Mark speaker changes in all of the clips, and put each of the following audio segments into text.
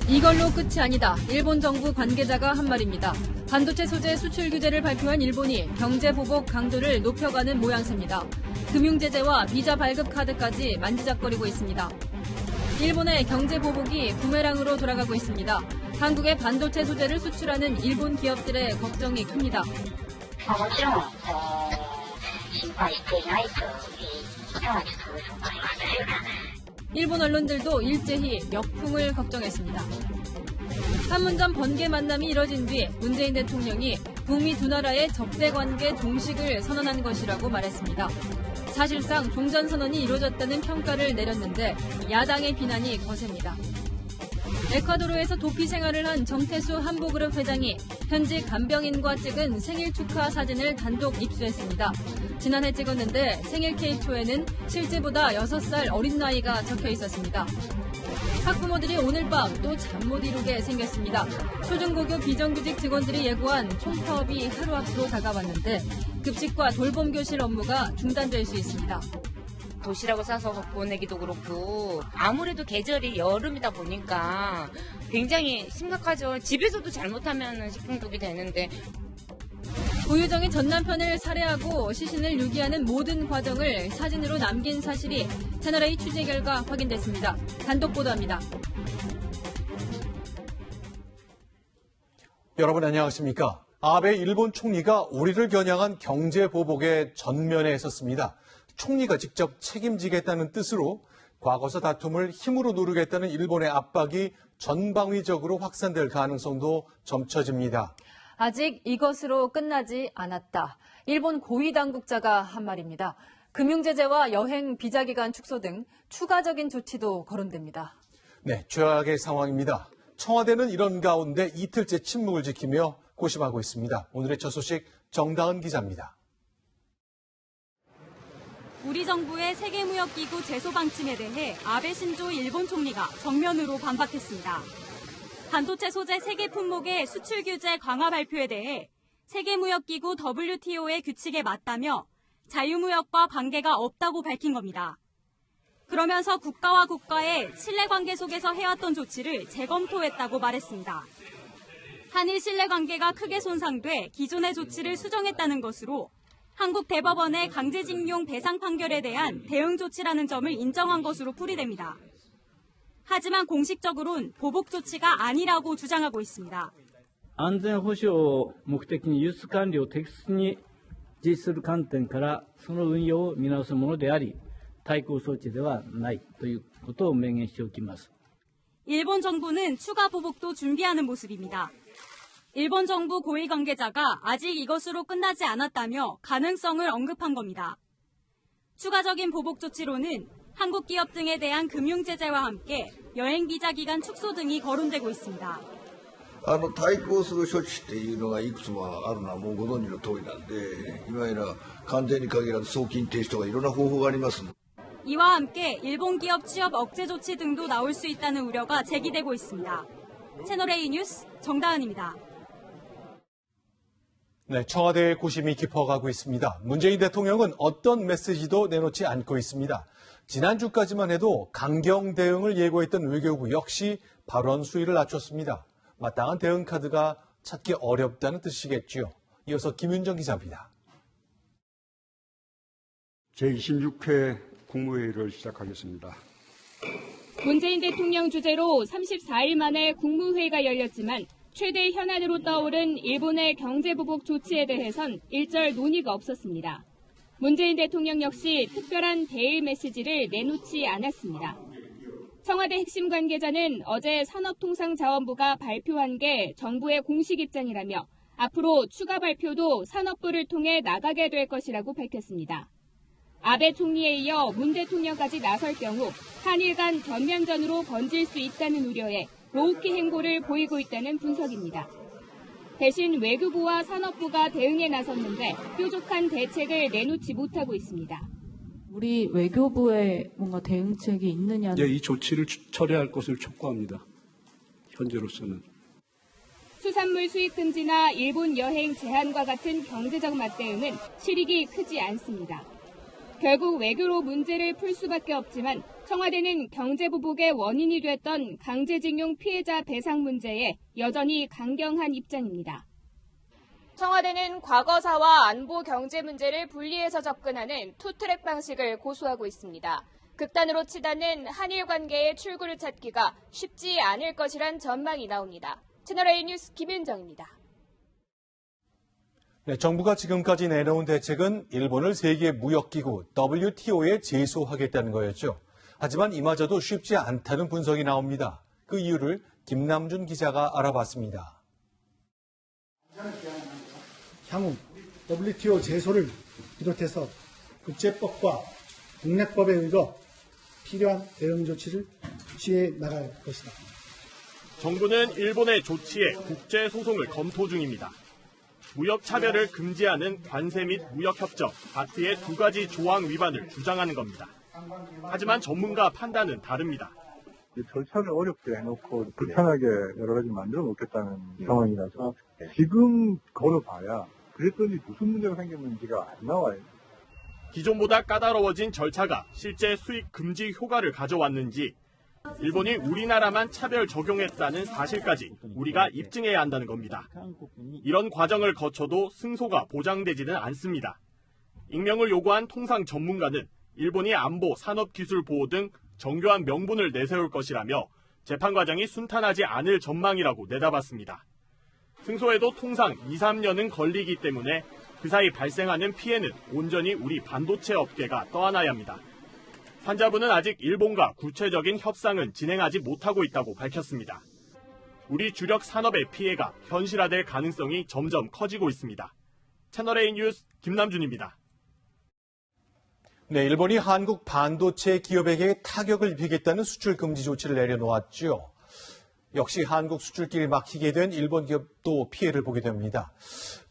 Speaker 1: 이걸로 끝이 아니다. 일본 정부 관계자가 한 말입니다. 반도체 소재 수출 규제를 발표한 일본이 경제 보복 강도를 높여가는 모양새입니다. 금융 제재와 비자 발급 카드까지 만지작거리고 있습니다. 일본의 경제 보복이 부메랑으로 돌아가고 있습니다. 한국의 반도체 소재를 수출하는 일본 기업들의 걱정이 큽니다. 일본 언론들도 일제히 역풍을 걱정했습니다. 판문점 번개 만남이 이뤄진 뒤 문재인 대통령이 북미 두 나라의 적대관계 종식을 선언한 것이라고 말했습니다. 사실상 종전선언이 이루어졌다는 평가를 내렸는데 야당의 비난이 거셉니다. 에콰도르에서 도피 생활을 한 정태수 한보그룹 회장이 현지 간병인과 찍은 생일 축하 사진을 단독 입수했습니다. 지난해 찍었는데 생일 케이크초에는 실제보다 6살 어린 나이가 적혀 있었습니다. 학부모들이 오늘 밤 또 잠 못 이루게 생겼습니다. 초중고교 비정규직 직원들이 예고한 총파업이 하루 앞으로 다가왔는데 급식과 돌봄 교실 업무가 중단될 수 있습니다.
Speaker 2: 도시락을 싸서 보내기도 그렇고 아무래도 계절이 여름이다 보니까 굉장히 심각하죠. 집에서도 잘못하면 식중독이 되는데.
Speaker 1: 고유정이 전 남편을 살해하고 시신을 유기하는 모든 과정을 사진으로 남긴 사실이 채널A 취재 결과 확인됐습니다. 단독 보도합니다.
Speaker 3: 여러분 안녕하십니까? 아베 일본 총리가 우리를 겨냥한 경제 보복의 전면에 섰습니다. 총리가 직접 책임지겠다는 뜻으로 과거사 다툼을 힘으로 누르겠다는 일본의 압박이 전방위적으로 확산될 가능성도 점쳐집니다.
Speaker 1: 아직 이것으로 끝나지 않았다. 일본 고위 당국자가 한 말입니다. 금융제재와 여행 비자기간 축소 등 추가적인 조치도 거론됩니다.
Speaker 3: 네, 최악의 상황입니다. 청와대는 이런 가운데 이틀째 침묵을 지키며 고심하고 있습니다. 오늘의 첫 소식 정다은 기자입니다.
Speaker 4: 우리 정부의 세계무역기구 제소 방침에 대해 아베 신조 일본 총리가 정면으로 반박했습니다. 반도체 소재 세계 품목의 수출 규제 강화 발표에 대해 세계무역기구 WTO의 규칙에 맞다며 자유무역과 관계가 없다고 밝힌 겁니다. 그러면서 국가와 국가의 신뢰관계 속에서 해왔던 조치를 재검토했다고 말했습니다. 한일 신뢰관계가 크게 손상돼 기존의 조치를 수정했다는 것으로 한국 대법원의 강제징용 배상 판결에 대한 대응 조치라는 점을 인정한 것으로 풀이됩니다. 하지만 공식적으로는 보복 조치가 아니라고 주장하고 있습니다.
Speaker 5: 安全保障を目的に輸出管理を適切に実施する観点からその運用を見直すものであり対抗措置ではないということを明言しておきます.
Speaker 4: 일본 정부는 추가 보복도 준비하는 모습입니다. 일본 정부 고위 관계자가 아직 이것으로 끝나지 않았다며 가능성을 언급한 겁니다. 추가적인 보복 조치로는 한국 기업 등에 대한 금융 제재와 함께 여행 비자 기간 축소 등이 거론되고 있습니다.
Speaker 6: 対抗する処置っていうのがいくつもあるのはもうご存知の通りなんで、いわゆる関税に限らず送金停止とかいろんな方法があります。
Speaker 4: 이와 함께 일본 기업 취업 억제 조치 등도 나올 수 있다는 우려가 제기되고 있습니다. 채널A 뉴스 정다은입니다.
Speaker 3: 네, 청와대의 고심이 깊어가고 있습니다. 문재인 대통령은 어떤 메시지도 내놓지 않고 있습니다. 지난주까지만 해도 강경 대응을 예고했던 외교부 역시 발언 수위를 낮췄습니다. 마땅한 대응 카드가 찾기 어렵다는 뜻이겠지요. 이어서 김윤정 기자입니다.
Speaker 7: 제26회 국무회의를 시작하겠습니다.
Speaker 8: 문재인 대통령 주재로 34일 만에 국무회의가 열렸지만 최대 현안으로 떠오른 일본의 경제보복 조치에 대해선 일절 논의가 없었습니다. 문재인 대통령 역시 특별한 대일 메시지를 내놓지 않았습니다. 청와대 핵심 관계자는 어제 산업통상자원부가 발표한 게 정부의 공식 입장이라며 앞으로 추가 발표도 산업부를 통해 나가게 될 것이라고 밝혔습니다. 아베 총리에 이어 문 대통령까지 나설 경우 한일 간 전면전으로 번질 수 있다는 우려에 로우키 행보를 보이고 있다는 분석입니다. 대신 외교부와 산업부가 대응에 나섰는데 뾰족한 대책을 내놓지 못하고 있습니다.
Speaker 9: 우리 외교부에 뭔가 대응책이 있느냐는.
Speaker 7: 이 조치를 철회할 것을 촉구합니다. 현재로서는.
Speaker 8: 수산물 수입 금지나 일본 여행 제한과 같은 경제적 맞대응은 실익이 크지 않습니다. 결국 외교로 문제를 풀 수밖에 없지만 청와대는 경제보복의 원인이 됐던 강제징용 피해자 배상 문제에 여전히 강경한 입장입니다. 청와대는 과거사와 안보 경제 문제를 분리해서 접근하는 투트랙 방식을 고수하고 있습니다. 극단으로 치닫는 한일 관계의 출구를 찾기가 쉽지 않을 것이란 전망이 나옵니다. 채널A 뉴스 김윤정입니다.
Speaker 3: 네, 정부가 지금까지 내놓은 대책은 일본을 세계 무역기구 WTO에 제소하겠다는 거였죠. 하지만 이마저도 쉽지 않다는 분석이 나옵니다. 그 이유를 김남준 기자가 알아봤습니다.
Speaker 10: 향후 WTO 제소를 비롯해서 국제법과 국내법에 의거 필요한 대응 조치를 취해 나갈 것이다.
Speaker 11: 정부는 일본의 조치에 국제 소송을 검토 중입니다. 무역 차별을 금지하는 관세 및 무역협정, 바트의 2가지 조항 위반을 주장하는 겁니다. 하지만 전문가 판단은 다릅니다.
Speaker 12: 절차를 어렵게 해놓고 불편하게 여러 가지 만들어 놓겠다는 상황이라서 지금 걸어봐야 그랬더니 무슨 문제가 생겼는지가 안 나와요.
Speaker 11: 기존보다 까다로워진 절차가 실제 수입 금지 효과를 가져왔는지, 일본이 우리나라만 차별 적용했다는 사실까지 우리가 입증해야 한다는 겁니다. 이런 과정을 거쳐도 승소가 보장되지는 않습니다. 익명을 요구한 통상 전문가는 일본이 안보, 산업기술 보호 등 정교한 명분을 내세울 것이라며 재판 과정이 순탄하지 않을 전망이라고 내다봤습니다. 승소에도 통상 2, 3년은 걸리기 때문에 그 사이 발생하는 피해는 온전히 우리 반도체 업계가 떠안아야 합니다. 산자부는 아직 일본과 구체적인 협상은 진행하지 못하고 있다고 밝혔습니다. 우리 주력 산업의 피해가 현실화될 가능성이 점점 커지고 있습니다. 채널A 뉴스 김남준입니다.
Speaker 3: 네, 일본이 한국 반도체 기업에게 타격을 입히겠다는 수출 금지 조치를 내려놓았죠. 역시 한국 수출길이 막히게 된 일본 기업도 피해를 보게 됩니다.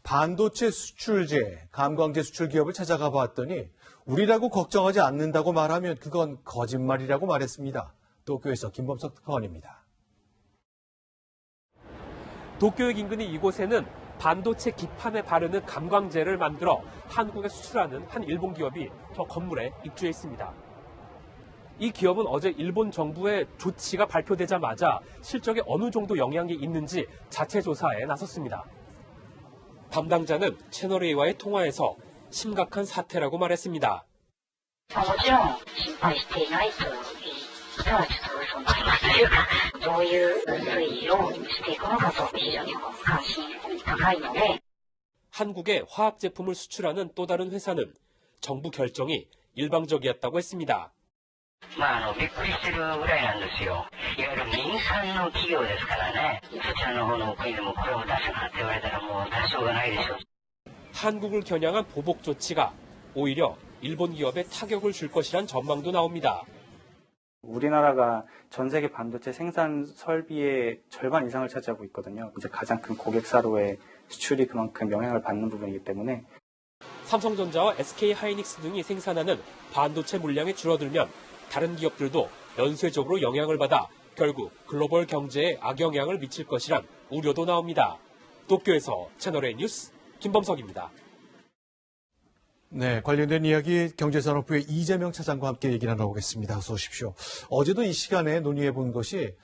Speaker 3: 반도체 수출제, 감광제 수출 기업을 찾아가 봤더니 우리라고 걱정하지 않는다고 말하면 그건 거짓말이라고 말했습니다. 도쿄에서 김범석 특파원입니다.
Speaker 13: 도쿄역 인근의 이곳에는 반도체 기판에 바르는 감광제를 만들어 한국에 수출하는 한 일본 기업이 저 건물에 입주해 있습니다. 이 기업은 어제 일본 정부의 조치가 발표되자마자 실적에 어느 정도 영향이 있는지 자체 조사에 나섰습니다. 담당자는 채널A와의 통화에서 심각한 사태라고 말했습니다. 한국에 화학 제품을 수출하는 또 다른 회사는 정부 결정이 일방적이었다고 했습니다.
Speaker 14: びっくりしてるぐらいなんですよ。いわゆる民間の企業ですからね。そちらの方の国でもこれを出すなって言われたらもう出しようがないでしょう。
Speaker 13: 한국을 겨냥한 보복 조치가 오히려 일본 기업에 타격을 줄 것이란 전망도 나옵니다.
Speaker 15: 우리나라가 전 세계 반도체 생산 설비의 절반 이상을 차지하고 있거든요. 이제 가장 큰 고객사로의 수출이 그만큼 영향을 받는 부분이기 때문에
Speaker 13: 삼성전자와 SK하이닉스 등이 생산하는 반도체 물량이 줄어들면 다른 기업들도 연쇄적으로 영향을 받아 결국 글로벌 경제에 악영향을 미칠 것이란 우려도 나옵니다. 도쿄에서 채널A 뉴스 김범석입니다.
Speaker 3: 네, 관련된 이야기 경제산업부의 이재명 차장과 함께 얘기 나눠보겠습니다. 어서 오십시오. 어제도 이 시간에 논의해 본 것이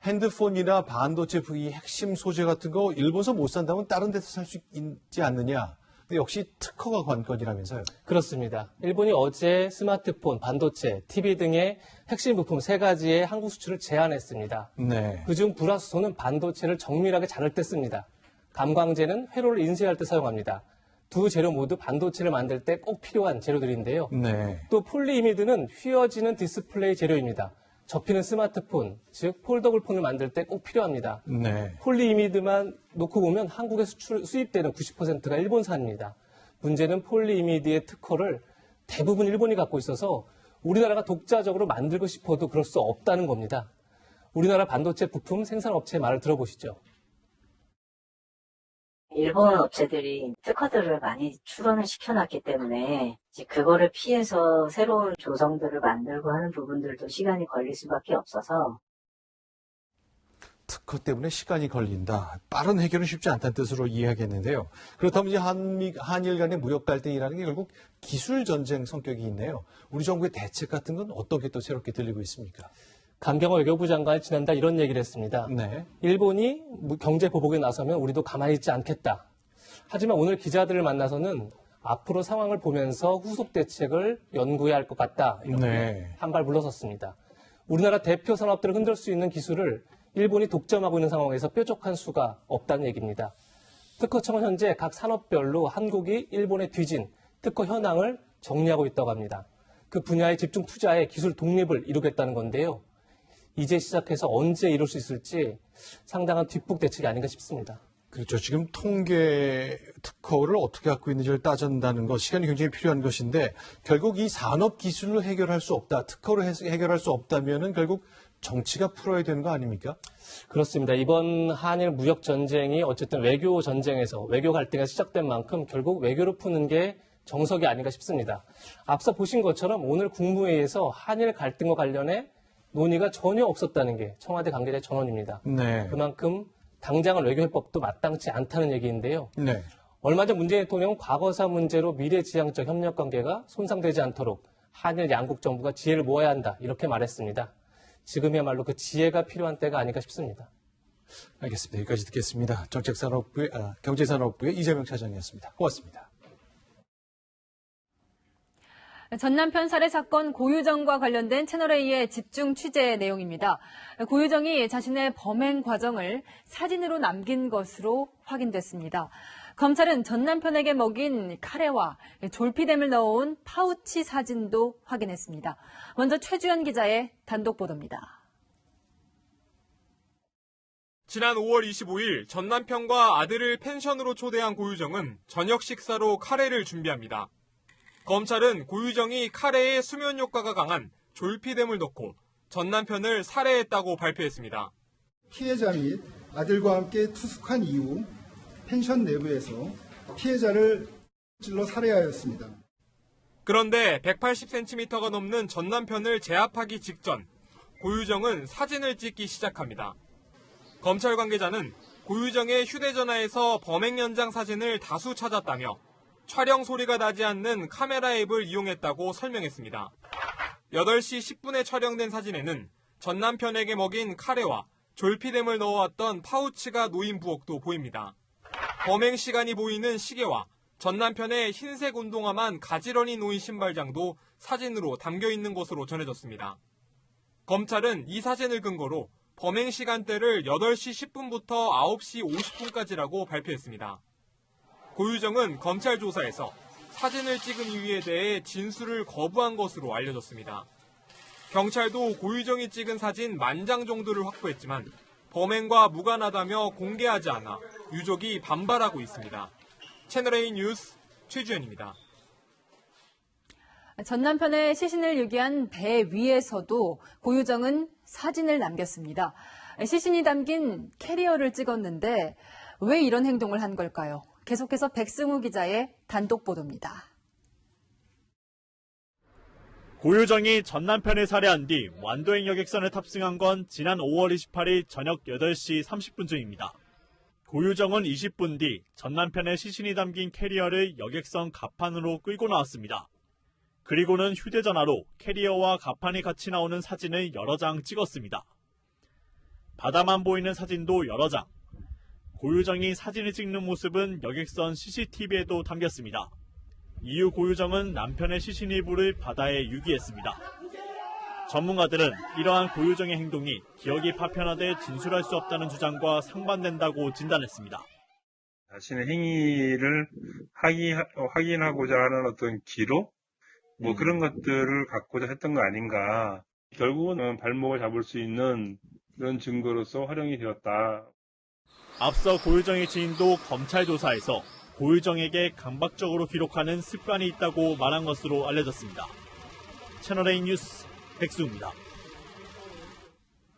Speaker 3: 핸드폰이나 반도체 부위 핵심 소재 같은 거 일본에서 못 산다면 다른 데서 살 수 있지 않느냐. 역시 특허가 관건이라면서요.
Speaker 16: 그렇습니다. 일본이 어제 스마트폰, 반도체, TV 등의 핵심 부품 3가지의 한국 수출을 제한했습니다.
Speaker 3: 네.
Speaker 16: 그중 불화수소는 반도체를 정밀하게 자를 때 씁니다. 감광제는 회로를 인쇄할 때 사용합니다. 두 재료 모두 반도체를 만들 때 꼭 필요한 재료들인데요.
Speaker 3: 네.
Speaker 16: 또 폴리이미드는 휘어지는 디스플레이 재료입니다. 접히는 스마트폰, 즉 폴더블 폰을 만들 때 꼭 필요합니다.
Speaker 3: 네.
Speaker 16: 폴리이미드만 놓고 보면 한국에 수입되는 90%가 일본산입니다. 문제는 폴리이미드의 특허를 대부분 일본이 갖고 있어서 우리나라가 독자적으로 만들고 싶어도 그럴 수 없다는 겁니다. 우리나라 반도체 부품 생산업체의 말을 들어보시죠.
Speaker 17: 일본 업체들이 특허들을 많이 출원을 시켜놨기 때문에 이제 그거를 피해서 새로운 조성들을 만들고 하는 부분들도 시간이 걸릴 수밖에 없어서
Speaker 3: 특허 때문에 시간이 걸린다. 빠른 해결은 쉽지 않다는 뜻으로 이해하겠는데요. 그렇다면 이제 한일 간의 무역 갈등이라는 게 결국 기술 전쟁 성격이 있네요. 우리 정부의 대책 같은 건 어떻게 또 새롭게 들리고 있습니까?
Speaker 16: 강경화 외교부 장관이 지난달 이런 얘기를 했습니다.
Speaker 3: 네.
Speaker 16: 일본이 경제 보복에 나서면 우리도 가만히 있지 않겠다. 하지만 오늘 기자들을 만나서는 앞으로 상황을 보면서 후속 대책을 연구해야 할 것 같다. 이렇게
Speaker 3: 네.
Speaker 16: 한 발 물러섰습니다. 우리나라 대표 산업들을 흔들 수 있는 기술을 일본이 독점하고 있는 상황에서 뾰족한 수가 없다는 얘기입니다. 특허청은 현재 각 산업별로 한국이 일본에 뒤진 특허 현황을 정리하고 있다고 합니다. 그 분야의 집중 투자에 기술 독립을 이루겠다는 건데요. 이제 시작해서 언제 이룰 수 있을지 상당한 뒷북 대책이 아닌가 싶습니다.
Speaker 3: 그렇죠. 지금 통계 특허를 어떻게 갖고 있는지를 따진다는 것, 시간이 굉장히 필요한 것인데 결국 이 산업 기술을 해결할 수 없다, 특허를 해결할 수 없다면은 결국 정치가 풀어야 되는 거 아닙니까?
Speaker 16: 그렇습니다. 이번 한일 무역 전쟁이 어쨌든 외교 전쟁에서 외교 갈등이 시작된 만큼 결국 외교로 푸는 게 정석이 아닌가 싶습니다. 앞서 보신 것처럼 오늘 국무회의에서 한일 갈등과 관련해 논의가 전혀 없었다는 게 청와대 관계자의 전언입니다.
Speaker 3: 네.
Speaker 16: 그만큼 당장은 외교해법도 마땅치 않다는 얘기인데요.
Speaker 3: 네.
Speaker 16: 얼마 전 문재인 대통령은 과거사 문제로 미래지향적 협력 관계가 손상되지 않도록 한일 양국 정부가 지혜를 모아야 한다 이렇게 말했습니다. 지금이야말로 그 지혜가 필요한 때가 아닌가 싶습니다.
Speaker 3: 알겠습니다. 여기까지 듣겠습니다. 경제산업부의 이재명 차장이었습니다. 고맙습니다.
Speaker 1: 전남편 살해 사건 고유정과 관련된 채널A의 집중 취재 내용입니다. 고유정이 자신의 범행 과정을 사진으로 남긴 것으로 확인됐습니다. 검찰은 전 남편에게 먹인 카레와 졸피뎀을 넣어온 파우치 사진도 확인했습니다. 먼저 최주연 기자의 단독 보도입니다.
Speaker 18: 지난 5월 25일 전 남편과 아들을 펜션으로 초대한 고유정은 저녁 식사로 카레를 준비합니다. 검찰은 고유정이 카레에 수면 효과가 강한 졸피뎀을 넣고 전 남편을 살해했다고 발표했습니다.
Speaker 19: 피해자 및 아들과 함께 투숙한 이후 펜션 내부에서 피해자를 찔러 살해하였습니다.
Speaker 18: 그런데 180cm가 넘는 전 남편을 제압하기 직전 고유정은 사진을 찍기 시작합니다. 검찰 관계자는 고유정의 휴대전화에서 범행 현장 사진을 다수 찾았다며 촬영 소리가 나지 않는 카메라 앱을 이용했다고 설명했습니다. 8시 10분에 촬영된 사진에는 전 남편에게 먹인 카레와 졸피뎀을 넣어왔던 파우치가 놓인 부엌도 보입니다. 범행 시간이 보이는 시계와 전 남편의 흰색 운동화만 가지런히 놓인 신발장도 사진으로 담겨 있는 것으로 전해졌습니다. 검찰은 이 사진을 근거로 범행 시간대를 8시 10분부터 9시 50분까지라고 발표했습니다. 고유정은 검찰 조사에서 사진을 찍은 이유에 대해 진술을 거부한 것으로 알려졌습니다. 경찰도 고유정이 찍은 사진 10,000장 정도를 확보했지만 범행과 무관하다며 공개하지 않아 유족이 반발하고 있습니다. 채널A 뉴스 최주연입니다.
Speaker 1: 전 남편의 시신을 유기한 배 위에서도 고유정은 사진을 남겼습니다. 시신이 담긴 캐리어를 찍었는데 왜 이런 행동을 한 걸까요? 계속해서 백승우 기자의 단독 보도입니다.
Speaker 11: 고유정이 전 남편을 살해한 뒤 완도행 여객선에 탑승한 건 지난 5월 28일 저녁 8시 30분쯤입니다. 고유정은 20분 뒤 전 남편의 시신이 담긴 캐리어를 여객선 갑판으로 끌고 나왔습니다. 그리고는 휴대전화로 캐리어와 갑판이 같이 나오는 사진을 여러 장 찍었습니다. 바다만 보이는 사진도 여러 장. 고유정이 사진을 찍는 모습은 여객선 CCTV에도 담겼습니다. 이후 고유정은 남편의 시신 일부를 바다에 유기했습니다. 전문가들은 이러한 고유정의 행동이 기억이 파편화돼 진술할 수 없다는 주장과 상반된다고 진단했습니다.
Speaker 12: 자신의 행위를 확인하고자 하는 어떤 기록? 그런 것들을 갖고자 했던 거 아닌가. 결국은 발목을 잡을 수 있는 그런 증거로서 활용이 되었다.
Speaker 11: 앞서 고유정의 지인도 검찰 조사에서 고유정에게 강박적으로 기록하는 습관이 있다고 말한 것으로 알려졌습니다. 채널A 뉴스 백수입니다.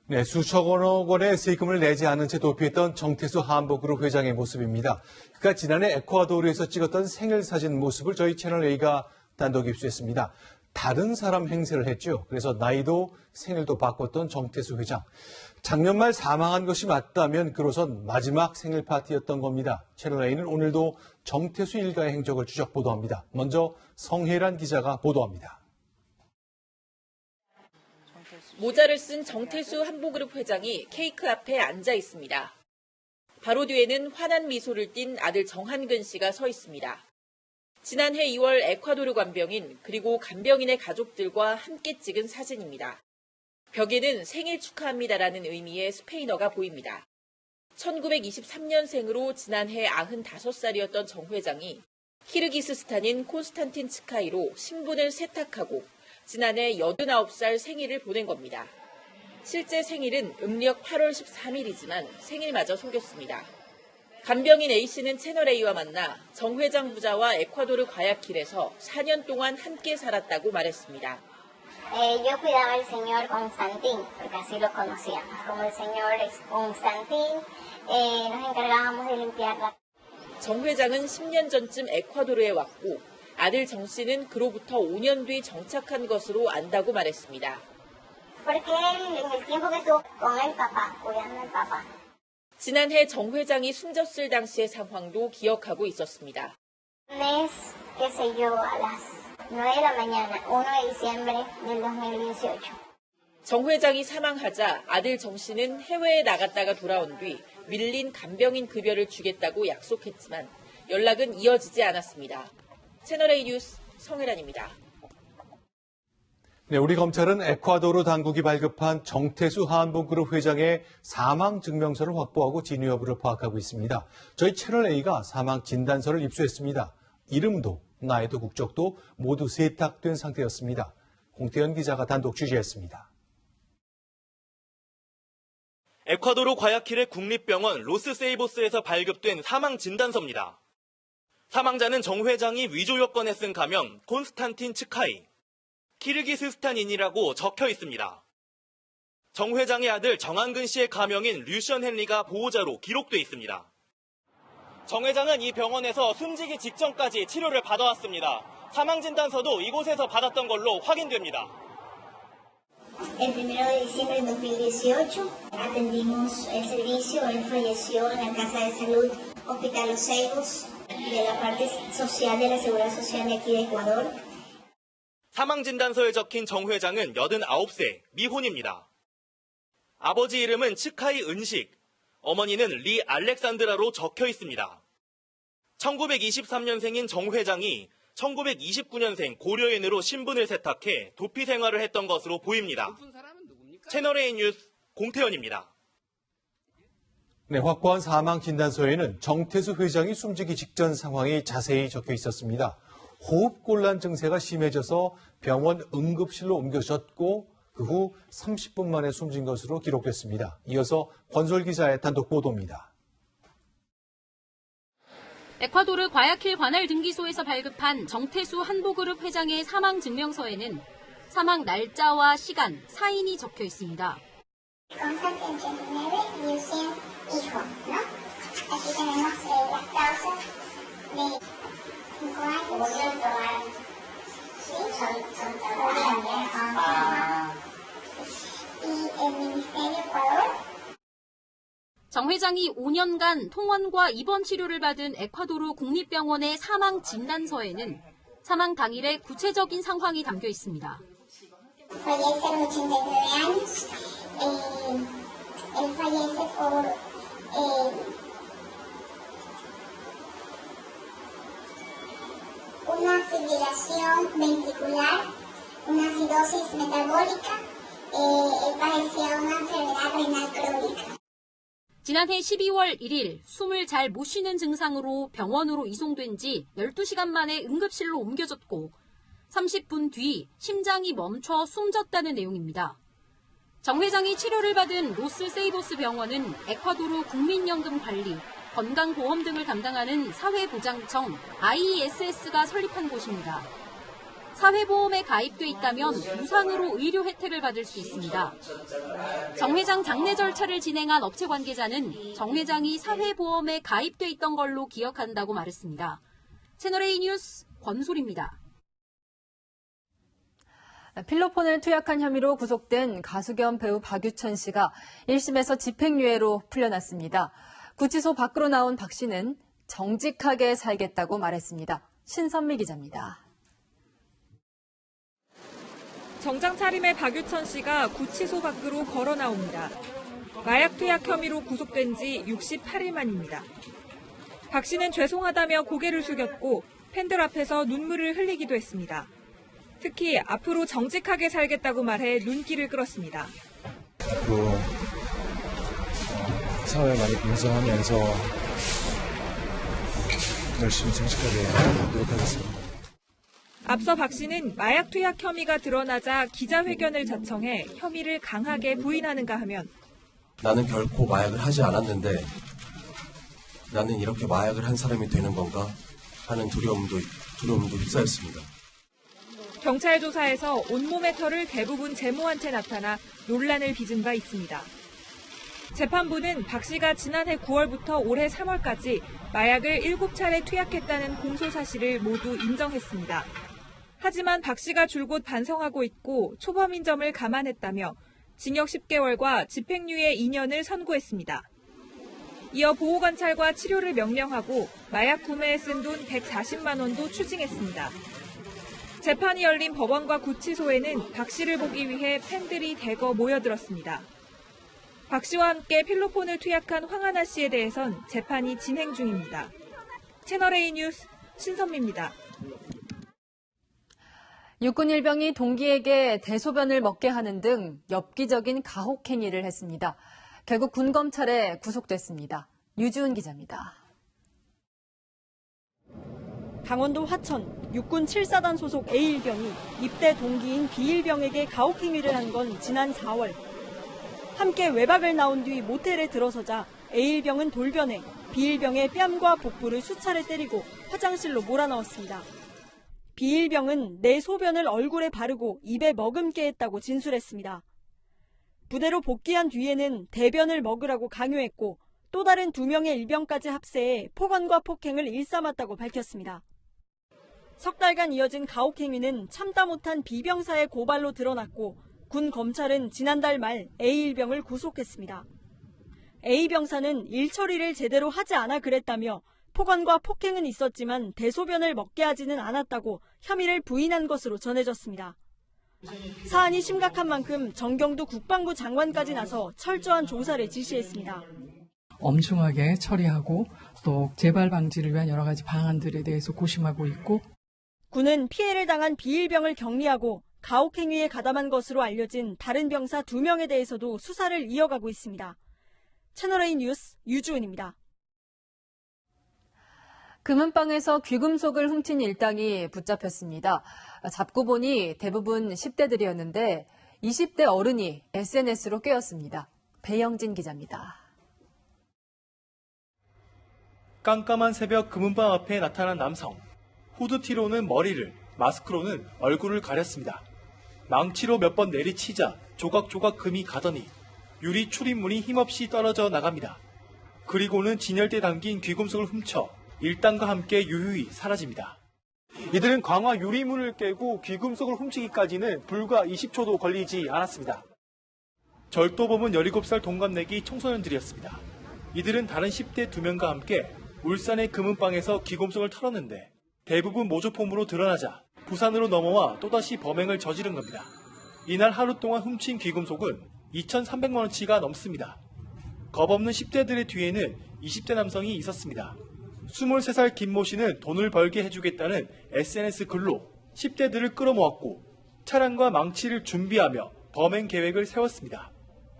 Speaker 3: 네, 수천억 원의 세금을 내지 않은 채 도피했던 정태수 한복그룹 회장의 모습입니다. 그가 지난해 에콰도르에서 찍었던 생일 사진 모습을 저희 채널A가 단독 입수했습니다. 다른 사람 행세를 했죠. 그래서 나이도 생일도 바꿨던 정태수 회장. 작년 말 사망한 것이 맞다면 그로선 마지막 생일 파티였던 겁니다. 채널A는 오늘도 정태수 일가의 행적을 추적 보도합니다. 먼저 성혜란 기자가 보도합니다.
Speaker 20: 모자를 쓴 정태수 한보그룹 회장이 케이크 앞에 앉아 있습니다. 바로 뒤에는 환한 미소를 띤 아들 정한근 씨가 서 있습니다. 지난해 2월 에콰도르 간병인 그리고 간병인의 가족들과 함께 찍은 사진입니다. 벽에는 생일 축하합니다라는 의미의 스페인어가 보입니다. 1923년생으로 지난해 95살이었던 정 회장이 키르기스스탄인 콘스탄틴 츠카이로 신분을 세탁하고 지난해 89살 생일을 보낸 겁니다. 실제 생일은 음력 8월 13일이지만 생일마저 속였습니다. 간병인 A씨는 채널A와 만나 정 회장 부자와 에콰도르 과야킬에서 4년 동안 함께 살았다고 말했습니다.
Speaker 21: Yo cuidaba al señor Constantín, porque así lo conocíamos, como el señor Constantín, nos encargábamos de limpiar.
Speaker 20: 정 회장은 10년 전쯤 에콰도르에 왔고 아들 정 씨는 그로부터 5년 뒤 정착한 것으로 안다고 말했습니다.
Speaker 21: Porque él en el tiempo que estuvo con el papá, cuidando al papá.
Speaker 20: 지난해 정 회장이 숨졌을 당시의 상황도 기억하고 있었습니다.
Speaker 21: Mes, qué sé yo, a las 9 de la mañana, 1 de diciembre del 2018.
Speaker 20: 정 회장이 사망하자 아들 정 씨는 해외에 나갔다가 돌아온 뒤 밀린 간병인 급여를 주겠다고 약속했지만 연락은 이어지지 않았습니다. 채널A 뉴스 성혜란입니다.
Speaker 3: 네, 우리 검찰은 에콰도르 당국이 발급한 정태수 한보그룹 회장의 사망 증명서를 확보하고 진위 여부를 파악하고 있습니다. 저희 채널A가 사망 진단서를 입수했습니다. 이름도 나이도 국적도 모두 세탁된 상태였습니다. 공태현 기자가 단독 취재했습니다.
Speaker 22: 에콰도르 과야킬의 국립병원 로스세이보스에서 발급된 사망 진단서입니다. 사망자는 정 회장이 위조 여권에 쓴 가명 콘스탄틴 츠카이, 키르기스스탄인이라고 적혀 있습니다. 정 회장의 아들 정한근 씨의 가명인 류션 헨리가 보호자로 기록돼 있습니다. 정 회장은 이 병원에서 숨지기 직전까지 치료를 받아왔습니다. 사망 진단서도 이곳에서 받았던 걸로 확인됩니다.
Speaker 21: El 1 de diciembre de 2018 atendimos el servicio, él falleció en la Casa de Salud Hospital Los Ceibos de la parte social de la Seguridad Social de aquí de Ecuador.
Speaker 22: 사망 진단서에 적힌 정 회장은 89세, 미혼입니다. 아버지 이름은 츠카이 은식, 어머니는 리 알렉산드라로 적혀 있습니다. 1923년생인 정 회장이 1929년생 고려인으로 신분을 세탁해 도피 생활을 했던 것으로 보입니다. 채널A 뉴스 공태현입니다.
Speaker 3: 네, 확보한 사망 진단서에는 정태수 회장이 숨지기 직전 상황이 자세히 적혀 있었습니다. 호흡곤란 증세가 심해져서 병원 응급실로 옮겨졌고 그 후 30분 만에 숨진 것으로 기록됐습니다. 이어서 권솔 기자의 단독 보도입니다.
Speaker 1: 에콰도르 과야킬 관할 등기소에서 발급한 정태수 한보그룹 회장의 사망 증명서에는 사망 날짜와 시간, 사인이 적혀 있습니다.
Speaker 21: Constantin 89 y 100 hijo, ¿no? Aquí tenemos las causas de 5 años. Sí, son y el Ministerio Ecuador.
Speaker 1: 정 회장이 5년간 통원과 입원 치료를 받은 에콰도르 국립병원의 사망 진단서에는 사망 당일의 구체적인 상황이 담겨 있습니다.
Speaker 21: Fallece a los 89 años. Él fallece por una fibrilación ventricular, una acidosis metabólica. Él padecía una enfermedad renal crónica.
Speaker 1: 지난해 12월 1일 숨을 잘 못 쉬는 증상으로 병원으로 이송된 지 12시간 만에 응급실로 옮겨졌고 30분 뒤 심장이 멈춰 숨졌다는 내용입니다. 정 회장이 치료를 받은 로스세이보스 병원은 에콰도르 국민연금관리, 건강보험 등을 담당하는 사회보장청 IESS가 설립한 곳입니다. 사회보험에 가입돼 있다면 무상으로 의료 혜택을 받을 수 있습니다. 정 회장 장례 절차를 진행한 업체 관계자는 정 회장이 사회보험에 가입돼 있던 걸로 기억한다고 말했습니다. 채널A 뉴스 권솔입니다. 필로폰을 투약한 혐의로 구속된 가수 겸 배우 박유천 씨가 1심에서 집행유예로 풀려났습니다. 구치소 밖으로 나온 박 씨는 정직하게 살겠다고 말했습니다. 신선미 기자입니다.
Speaker 2: 정장 차림의 박유천 씨가 구치소 밖으로 걸어 나옵니다. 마약 투약 혐의로 구속된 지 68일 만입니다. 박 씨는 죄송하다며 고개를 숙였고 팬들 앞에서 눈물을 흘리기도 했습니다. 특히 앞으로 정직하게 살겠다고 말해 눈길을 끌었습니다.
Speaker 5: 앞으로 사회 많이 봉사하면서 열심히 정직하게 노력하겠습니다.
Speaker 2: 앞서 박 씨는 마약 투약 혐의가 드러나자 기자회견을 자청해 혐의를 강하게 부인하는가 하면
Speaker 5: 나는 결코 마약을 하지 않았는데 나는 이렇게 마약을 한 사람이 되는 건가 하는 두려움도 휩싸였습니다.
Speaker 2: 경찰 조사에서 온몸의 털을 대부분 제모한 채 나타나 논란을 빚은 바 있습니다. 재판부는 박 씨가 지난해 9월부터 올해 3월까지 마약을 7차례 투약했다는 공소 사실을 모두 인정했습니다. 하지만 박 씨가 줄곧 반성하고 있고 초범인 점을 감안했다며 징역 10개월과 집행유예 2년을 선고했습니다. 이어 보호관찰과 치료를 명령하고 마약 구매에 쓴 돈 140만 원도 추징했습니다. 재판이 열린 법원과 구치소에는 박 씨를 보기 위해 팬들이 대거 모여들었습니다. 박 씨와 함께 필로폰을 투약한 황하나 씨에 대해선 재판이 진행 중입니다. 채널A 뉴스 신선미입니다.
Speaker 1: 육군 일병이 동기에게 대소변을 먹게 하는 등 엽기적인 가혹 행위를 했습니다. 결국 군검찰에 구속됐습니다. 유주은 기자입니다.
Speaker 23: 강원도 화천 육군 7사단 소속 A일병이 입대 동기인 B일병에게 가혹 행위를 한 건 지난 4월. 함께 외박을 나온 뒤 모텔에 들어서자 A일병은 돌변해 B일병의 뺨과 복부를 수차례 때리고 화장실로 몰아넣었습니다. B일병은 내 소변을 얼굴에 바르고 입에 머금게 했다고 진술했습니다. 부대로 복귀한 뒤에는 대변을 먹으라고 강요했고 또 다른 2명의 일병까지 합세해 폭언과 폭행을 일삼았다고 밝혔습니다. 석 달간 이어진 가혹 행위는 참다 못한 B병사의 고발로 드러났고 군 검찰은 지난달 말 A일병을 구속했습니다. A병사는 일 처리를 제대로 하지 않아 그랬다며 폭언과 폭행은 있었지만 대소변을 먹게 하지는 않았다고 혐의를 부인한 것으로 전해졌습니다. 사안이 심각한 만큼 정경두 국방부 장관까지 나서 철저한 조사를 지시했습니다.
Speaker 24: 엄중하게 처리하고 또 재발 방지를 위한 여러 가지 방안들에 대해서 고심하고 있고
Speaker 23: 군은 피해를 당한 B일병을 격리하고 가혹 행위에 가담한 것으로 알려진 다른 병사 2명에 대해서도 수사를 이어가고 있습니다. 채널A 뉴스 유주은입니다.
Speaker 1: 금은방에서 귀금속을 훔친 일당이 붙잡혔습니다. 잡고 보니 대부분 10대들이었는데 20대 어른이 SNS로 꿰었습니다. 배영진 기자입니다.
Speaker 25: 깜깜한 새벽 금은방 앞에 나타난 남성. 후드티로는 머리를, 마스크로는 얼굴을 가렸습니다. 망치로 몇 번 내리치자 조각조각 금이 가더니 유리 출입문이 힘없이 떨어져 나갑니다. 그리고는 진열대에 담긴 귀금속을 훔쳐 일당과 함께 유유히 사라집니다. 이들은 강화 유리문을 깨고 귀금속을 훔치기까지는 불과 20초도 걸리지 않았습니다. 절도범은 17살 동갑내기 청소년들이었습니다. 이들은 다른 10대 2명과 함께 울산의 금은방에서 귀금속을 털었는데 대부분 모조폼으로 드러나자 부산으로 넘어와 또다시 범행을 저지른 겁니다. 이날 하루 동안 훔친 귀금속은 2,300만 원치가 넘습니다. 겁없는 10대들의 뒤에는 20대 남성이 있었습니다. 23살 김모 씨는 돈을 벌게 해주겠다는 SNS 글로 10대들을 끌어모았고 차량과 망치를 준비하며 범행 계획을 세웠습니다.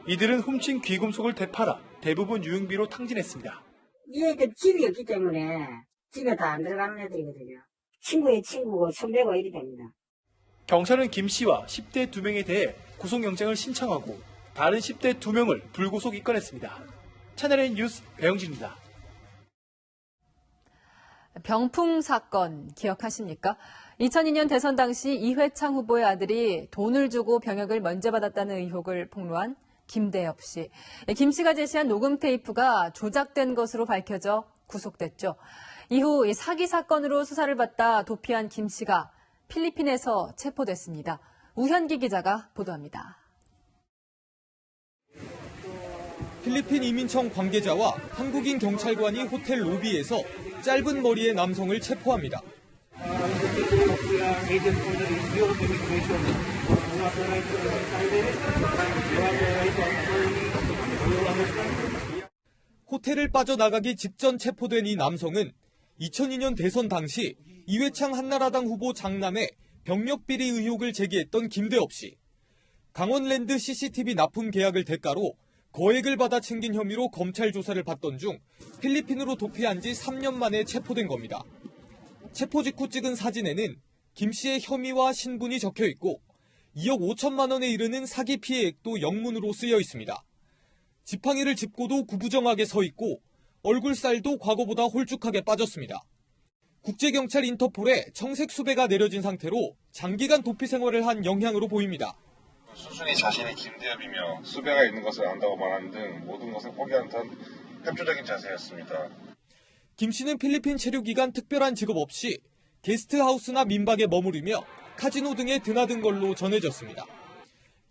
Speaker 25: 이들은 훔친 귀금속을 되팔아 대부분 유흥비로 탕진했습니다.
Speaker 26: 이 애들 집이 없기 때문에 집에 다 안 들어가는 애들이거든요. 친구의 친구고 선배고 이리 됩니다.
Speaker 25: 경찰은 김 씨와 10대 2명에 대해 구속영장을 신청하고 다른 10대 2명을 불구속 입건했습니다. 채널A 뉴스 배영진입니다.
Speaker 1: 병풍 사건 기억하십니까? 2002년 대선 당시 이회창 후보의 아들이 돈을 주고 병역을 면제받았다는 의혹을 폭로한 김대엽 씨. 김 씨가 제시한 녹음 테이프가 조작된 것으로 밝혀져 구속됐죠. 이후 사기 사건으로 수사를 받다 도피한 김 씨가 필리핀에서 체포됐습니다. 우현기 기자가 보도합니다.
Speaker 18: 필리핀 이민청 관계자와 한국인 경찰관이 호텔 로비에서 짧은 머리의 남성을 체포합니다. 호텔을 빠져나가기 직전 체포된 이 남성은 2002년 대선 당시 이회창 한나라당 후보 장남의 병력비리 의혹을 제기했던 김대엽 씨. 강원랜드 CCTV 납품 계약을 대가로 거액을 받아 챙긴 혐의로 검찰 조사를 받던 중 필리핀으로 도피한 지 3년 만에 체포된 겁니다. 체포 직후 찍은 사진에는 김 씨의 혐의와 신분이 적혀 있고 2억 5천만 원에 이르는 사기 피해액도 영문으로 쓰여 있습니다. 지팡이를 짚고도 구부정하게 서 있고 얼굴살도 과거보다 홀쭉하게 빠졌습니다. 국제경찰 인터폴에 청색 수배가 내려진 상태로 장기간 도피 생활을 한 영향으로 보입니다.
Speaker 4: 수순이 자신이 김대엽이며 수배가 있는 것을 안다고 말하는 등 모든 것을 포기한 듯 협조적인 자세였습니다.
Speaker 18: 김 씨는 필리핀 체류 기간 특별한 직업 없이 게스트하우스나 민박에 머무르며 카지노 등에 드나든 걸로 전해졌습니다.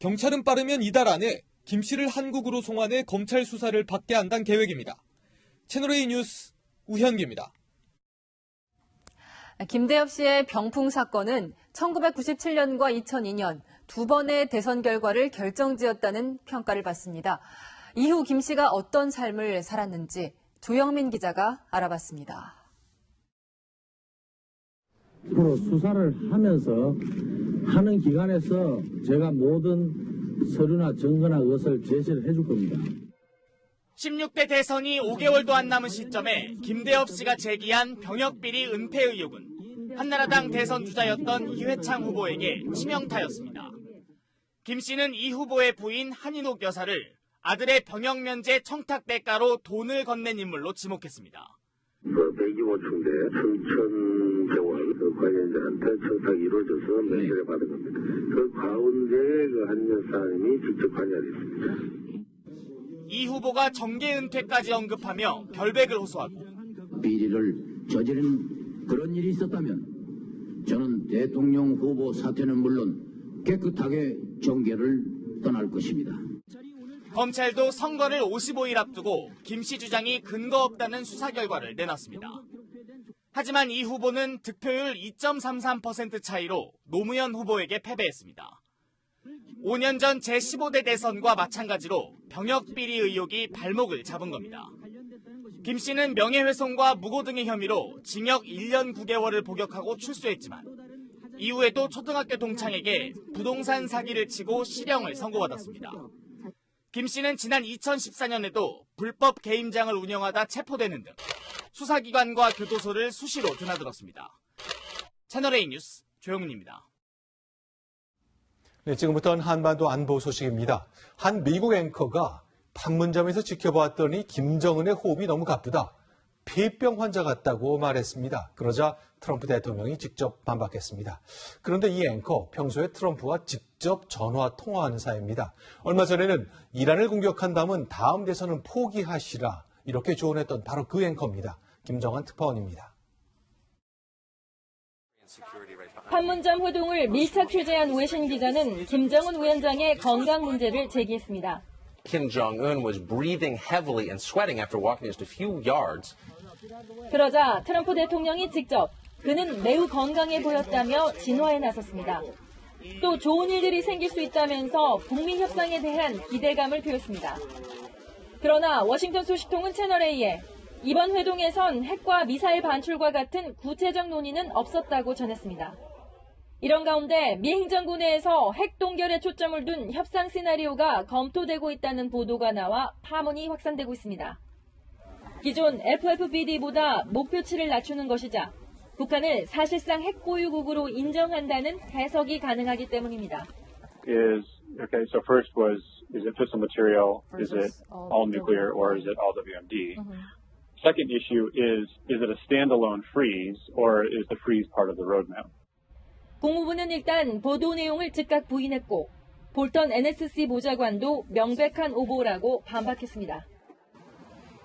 Speaker 18: 경찰은 빠르면 이달 안에 김 씨를 한국으로 송환해 검찰 수사를 받게 한다는 계획입니다. 채널A 뉴스 우현기입니다.
Speaker 1: 김대엽 씨의 병풍 사건은 1997년과 2002년 두 번의 대선 결과를 결정지었다는 평가를 받습니다. 이후 김 씨가 어떤 삶을 살았는지 조영민 기자가 알아봤습니다.
Speaker 6: 앞으로 수사를 하면서 하는 기간에서 제가 모든 서류나 증거나 것을 제시를 해줄 겁니다.
Speaker 22: 16대 대선이 5개월도 안 남은 시점에 김대엽 씨가 제기한 병역비리 은폐 의혹은 한나라당 대선 주자였던 이회창 후보에게 치명타였습니다. 김 씨는 이 후보의 부인 한인옥 여사를 아들의 병역 면제 청탁 대가로 돈을 건넨 인물로 지목했습니다.
Speaker 6: 125층대 청천병원 관련자한테 청탁이 이루어져서 면제를 받은 겁니다. 그 가운데 그 한 여사님이 직접 관여했습니다.
Speaker 22: 이 후보가 정계 은퇴까지 언급하며 결백을 호소하고
Speaker 6: 비리를 저지른 그런 일이 있었다면 저는 대통령 후보 사퇴는 물론 깨끗하게 정계를 떠날 것입니다.
Speaker 22: 검찰도 선거를 55일 앞두고 김 씨 주장이 근거 없다는 수사 결과를 내놨습니다. 하지만 이 후보는 득표율 2.33% 차이로 노무현 후보에게 패배했습니다. 5년 전 제15대 대선과 마찬가지로 병역비리 의혹이 발목을 잡은 겁니다. 김 씨는 명예훼손과 무고 등의 혐의로 징역 1년 9개월을 복역하고 출소했지만 이후에도 초등학교 동창에게 부동산 사기를 치고 실형을 선고받았습니다. 김 씨는 지난 2014년에도 불법 게임장을 운영하다 체포되는 등 수사기관과 교도소를 수시로 드나들었습니다. 채널A 뉴스 조영민입니다.
Speaker 3: 네, 지금부터는 한반도 안보 소식입니다. 한 미국 앵커가 판문점에서 지켜보았더니 김정은의 호흡이 너무 가쁘다. 폐병 환자 같다고 말했습니다. 그러자 트럼프 대통령이 직접 반박했습니다. 그런데 이 앵커 평소에 트럼프와 직접 전화 통화하는 사이입니다. 얼마 전에는 이란을 공격한다면 다음 대선은 포기하시라 이렇게 조언했던 바로 그 앵커입니다. 김정한 특파원입니다.
Speaker 1: 판문점 회동을 밀착 취재한 외신 기자는 김정은 위원장의 건강 문제를 제기했습니다.
Speaker 7: Kim Jong-un was breathing heavily and sweating after walking just a few yards.
Speaker 1: 그러자 트럼프 대통령이 직접 그는 매우 건강해 보였다며 진화에 나섰습니다. 또 좋은 일들이 생길 수 있다면서 북미 협상에 대한 기대감을 표했습니다. 그러나 워싱턴 소식통은 채널A에 이번 회동에선 핵과 미사일 반출과 같은 구체적 논의는 없었다고 전했습니다. 이런 가운데 미 행정부 내에서 핵 동결에 초점을 둔 협상 시나리오가 검토되고 있다는 보도가 나와 파문이 확산되고 있습니다. 기존 FFBD보다 목표치를 낮추는 것이자 북한을 사실상 핵 보유국으로 인정한다는 해석이 가능하기 때문입니다.
Speaker 8: Okay, so first is it fissile material? Is it all nuclear or is it all WMD? Second issue is it a standalone freeze or is the freeze part of the roadmap?
Speaker 1: 국무부는 일단 보도 내용을 즉각 부인했고 볼턴 NSC 보좌관도 명백한 오보라고 반박했습니다.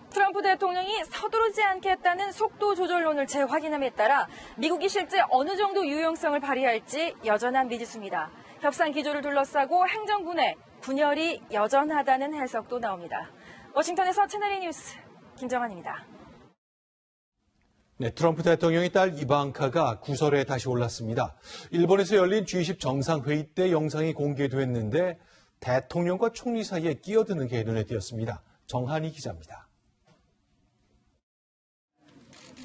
Speaker 1: 트럼프 대통령이 서두르지 않겠다는 속도 조절론을 재확인함에 따라 미국이 실제 어느 정도 유용성을 발휘할지 여전한 미지수입니다.
Speaker 9: 협상 기조를 둘러싸고 행정부 내 분열이 여전하다는 해석도 나옵니다. 워싱턴에서 채널A 뉴스 김정환입니다.
Speaker 3: 네, 트럼프 대통령의 딸 이방카가 구설에 다시 올랐습니다. 일본에서 열린 G20 정상회의 때 영상이 공개됐는데 대통령과 총리 사이에 끼어드는 게 눈에 띄었습니다. 정한희 기자입니다.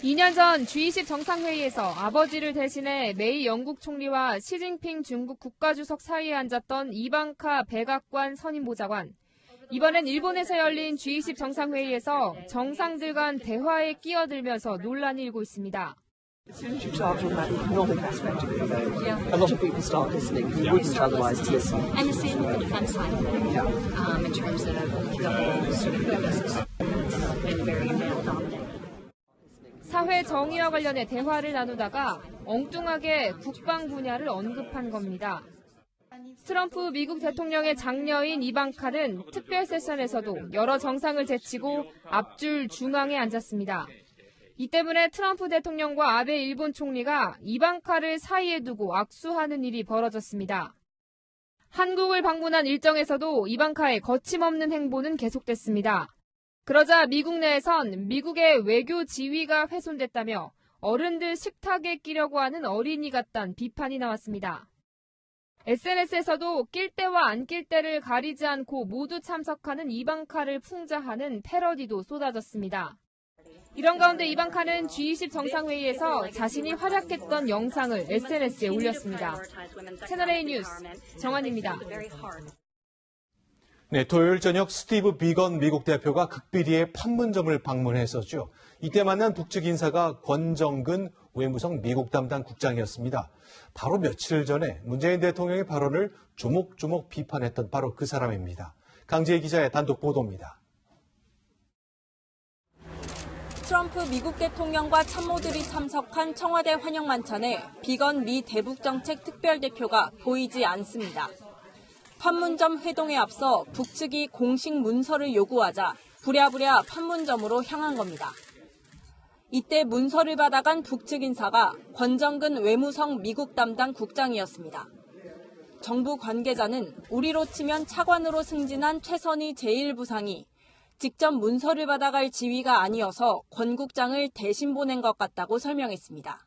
Speaker 1: 2년 전 G20 정상회의에서 아버지를 대신해 메이 영국 총리와 시진핑 중국 국가주석 사이에 앉았던 이방카 백악관 선임보좌관. 이번엔 일본에서 열린 G20 정상회의에서 정상들 간 대화에 끼어들면서 논란이 일고 있습니다. 사회 정의와 관련해 대화를 나누다가 엉뚱하게 국방 분야를 언급한 겁니다. 트럼프 미국 대통령의 장녀인 이방카는 특별 세션에서도 여러 정상을 제치고 앞줄 중앙에 앉았습니다. 이 때문에 트럼프 대통령과 아베 일본 총리가 이방카를 사이에 두고 악수하는 일이 벌어졌습니다. 한국을 방문한 일정에서도 이방카의 거침없는 행보는 계속됐습니다. 그러자 미국 내에선 미국의 외교 지위가 훼손됐다며 어른들 식탁에 끼려고 하는 어린이 같다는 비판이 나왔습니다. SNS에서도 낄 때와 안 낄 때를 가리지 않고 모두 참석하는 이방카를 풍자하는 패러디도 쏟아졌습니다. 이런 가운데 이방카는 G20 정상회의에서 자신이 활약했던 영상을 SNS에 올렸습니다. 채널A 뉴스 정한입니다.
Speaker 3: 네, 토요일 저녁 스티브 비건 미국 대표가 극비리의 판문점을 방문했었죠. 이때 만난 북측 인사가 권정근 외무성 미국 담당 국장이었습니다. 바로 며칠 전에 문재인 대통령의 발언을 조목조목 비판했던 바로 그 사람입니다. 강지혜 기자의 단독 보도입니다.
Speaker 23: 트럼프 미국 대통령과 참모들이 참석한 청와대 환영 만찬에 비건 미 대북정책 특별대표가 보이지 않습니다. 판문점 회동에 앞서 북측이 공식 문서를 요구하자 부랴부랴 판문점으로 향한 겁니다. 이때 문서를 받아간 북측 인사가 권정근 외무성 미국 담당 국장이었습니다. 정부 관계자는 우리로 치면 차관으로 승진한 최선희 제1부상이 직접 문서를 받아갈 지위가 아니어서 권 국장을 대신 보낸 것 같다고 설명했습니다.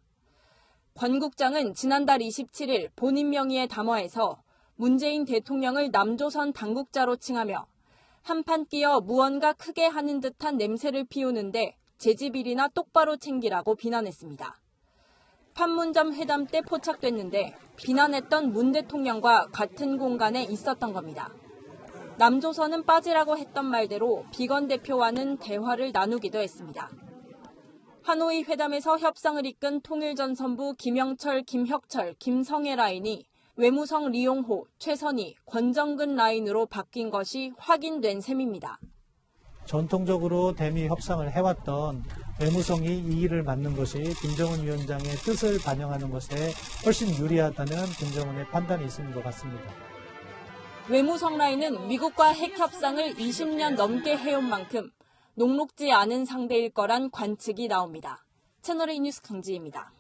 Speaker 23: 권 국장은 지난달 27일 본인 명의의 담화에서 문재인 대통령을 남조선 당국자로 칭하며 한판 끼어 무언가 크게 하는 듯한 냄새를 피우는데 재지비리나 똑바로 챙기라고 비난했습니다. 판문점 회담 때 포착됐는데 비난했던 문 대통령과 같은 공간에 있었던 겁니다. 남조선은 빠지라고 했던 말대로 비건 대표와는 대화를 나누기도 했습니다. 하노이 회담에서 협상을 이끈 통일전선부 김영철, 김혁철, 김성애 라인이 외무성 리용호, 최선희, 권정근 라인으로 바뀐 것이 확인된 셈입니다.
Speaker 10: 전통적으로 대미 협상을 해왔던 외무성이 이 일을 맡는 것이 김정은 위원장의 뜻을 반영하는 것에 훨씬 유리하다는 김정은의 판단이 있는 것 같습니다.
Speaker 23: 외무성 라인은 미국과 핵 협상을 20년 넘게 해온 만큼 녹록지 않은 상대일 거란 관측이 나옵니다. 채널A 뉴스 강지혜입니다.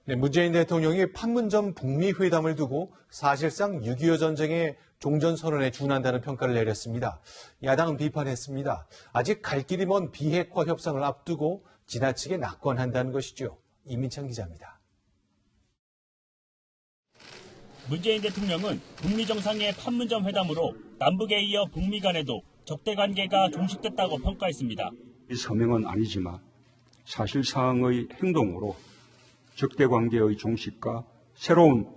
Speaker 3: 네, 문재인 대통령이 판문점 북미 회담을 두고 사실상 6.25 전쟁의 종전선언에 준한다는 평가를 내렸습니다. 야당은 비판했습니다. 아직 갈 길이 먼 비핵화 협상을 앞두고 지나치게 낙관한다는 것이죠. 이민창 기자입니다.
Speaker 13: 문재인 대통령은 북미 정상의 판문점 회담으로 남북에 이어 북미 간에도 적대 관계가 종식됐다고 평가했습니다.
Speaker 14: 이 서명은 아니지만 사실상의 행동으로 적대 관계의 종식과 새로운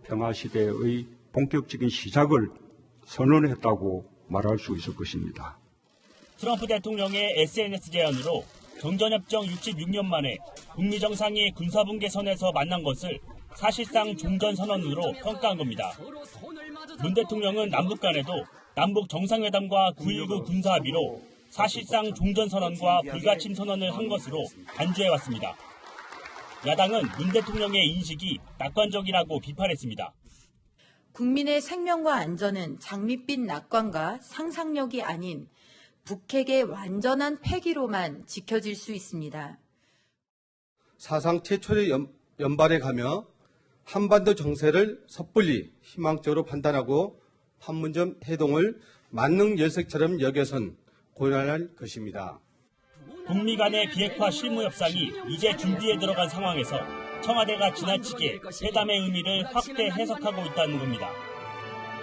Speaker 14: 평화 시대의 본격적인 시작을 선언했다고 말할 수 있을 것입니다.
Speaker 13: 트럼프 대통령의 SNS 제안으로 정전협정 66년 만에 북미 정상이 군사분계선에서 만난 것을 사실상 종전선언으로 평가한 겁니다. 문 대통령은 남북 간에도 남북 정상회담과 9.19 군사합의로 사실상 종전선언과 불가침 선언을 한 것으로 간주해왔습니다. 야당은 문 대통령의 인식이 낙관적이라고 비판했습니다.
Speaker 15: 국민의 생명과 안전은 장밋빛 낙관과 상상력이 아닌 북핵의 완전한 폐기로만 지켜질 수 있습니다.
Speaker 17: 사상 최초의 연발에 가며
Speaker 11: 한반도 정세를 섣불리 희망적으로 판단하고 판문점 해동을 만능 열쇠처럼 여겨선 곤란할 것입니다.
Speaker 13: 북미 간의 비핵화 실무 협상이 이제 준비에 들어간 상황에서 청와대가 지나치게 회담의 의미를 확대 해석하고 있다는 겁니다.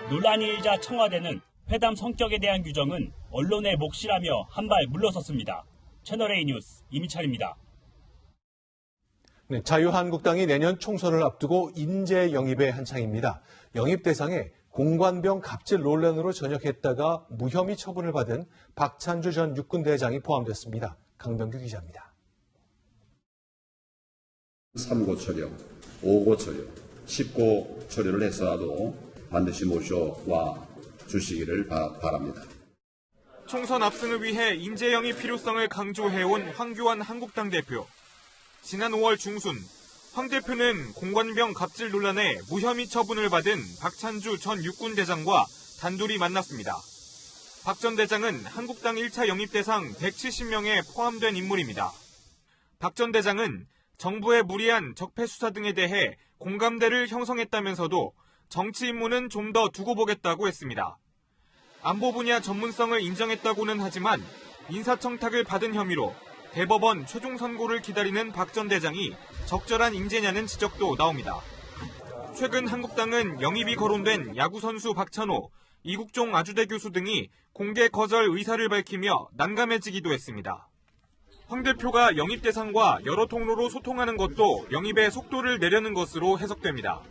Speaker 13: 논란이 일자 청와대는 회담 성격에 대한 규정은 언론의 몫이라며 한발 물러섰습니다. 채널A 뉴스 이미찬입니다.
Speaker 3: 네, 자유한국당이 내년 총선을 앞두고 인재 영입에 한창입니다. 영입 대상에 공관병 갑질 논란으로 전역했다가 무혐의 처분을 받은 박찬주 전 육군대장이 포함됐습니다. 강병규 기자입니다.
Speaker 12: 3고 처리, 5고 처리, 10고 처리를 해서라도 반드시 모셔와 주시기를 바랍니다.
Speaker 18: 총선 압승을 위해 인재 영입 필요성을 강조해온 황교안 한국당 대표. 지난 5월 중순 황 대표는 공관병 갑질 논란에 무혐의 처분을 받은 박찬주 전 육군대장과 단둘이 만났습니다. 박 전 대장은 한국당 1차 영입 대상 170명에 포함된 인물입니다. 박 전 대장은 정부의 무리한 적폐 수사 등에 대해 공감대를 형성했다면서도 정치 임무는 좀 더 두고 보겠다고 했습니다. 안보 분야 전문성을 인정했다고는 하지만 인사청탁을 받은 혐의로 대법원 최종 선고를 기다리는 박 전 대장이 적절한 인재냐는 지적도 나옵니다. 최근 한국당은 영입이 거론된 야구선수 박찬호, 이국종 아주대 교수 등이 공개 거절 의사를 밝히며 난감해지기도 했습니다. 황 대표가 영입 대상과 여러 통로로 소통하는 것도 영입의 속도를 내려는 것으로 해석됩니다.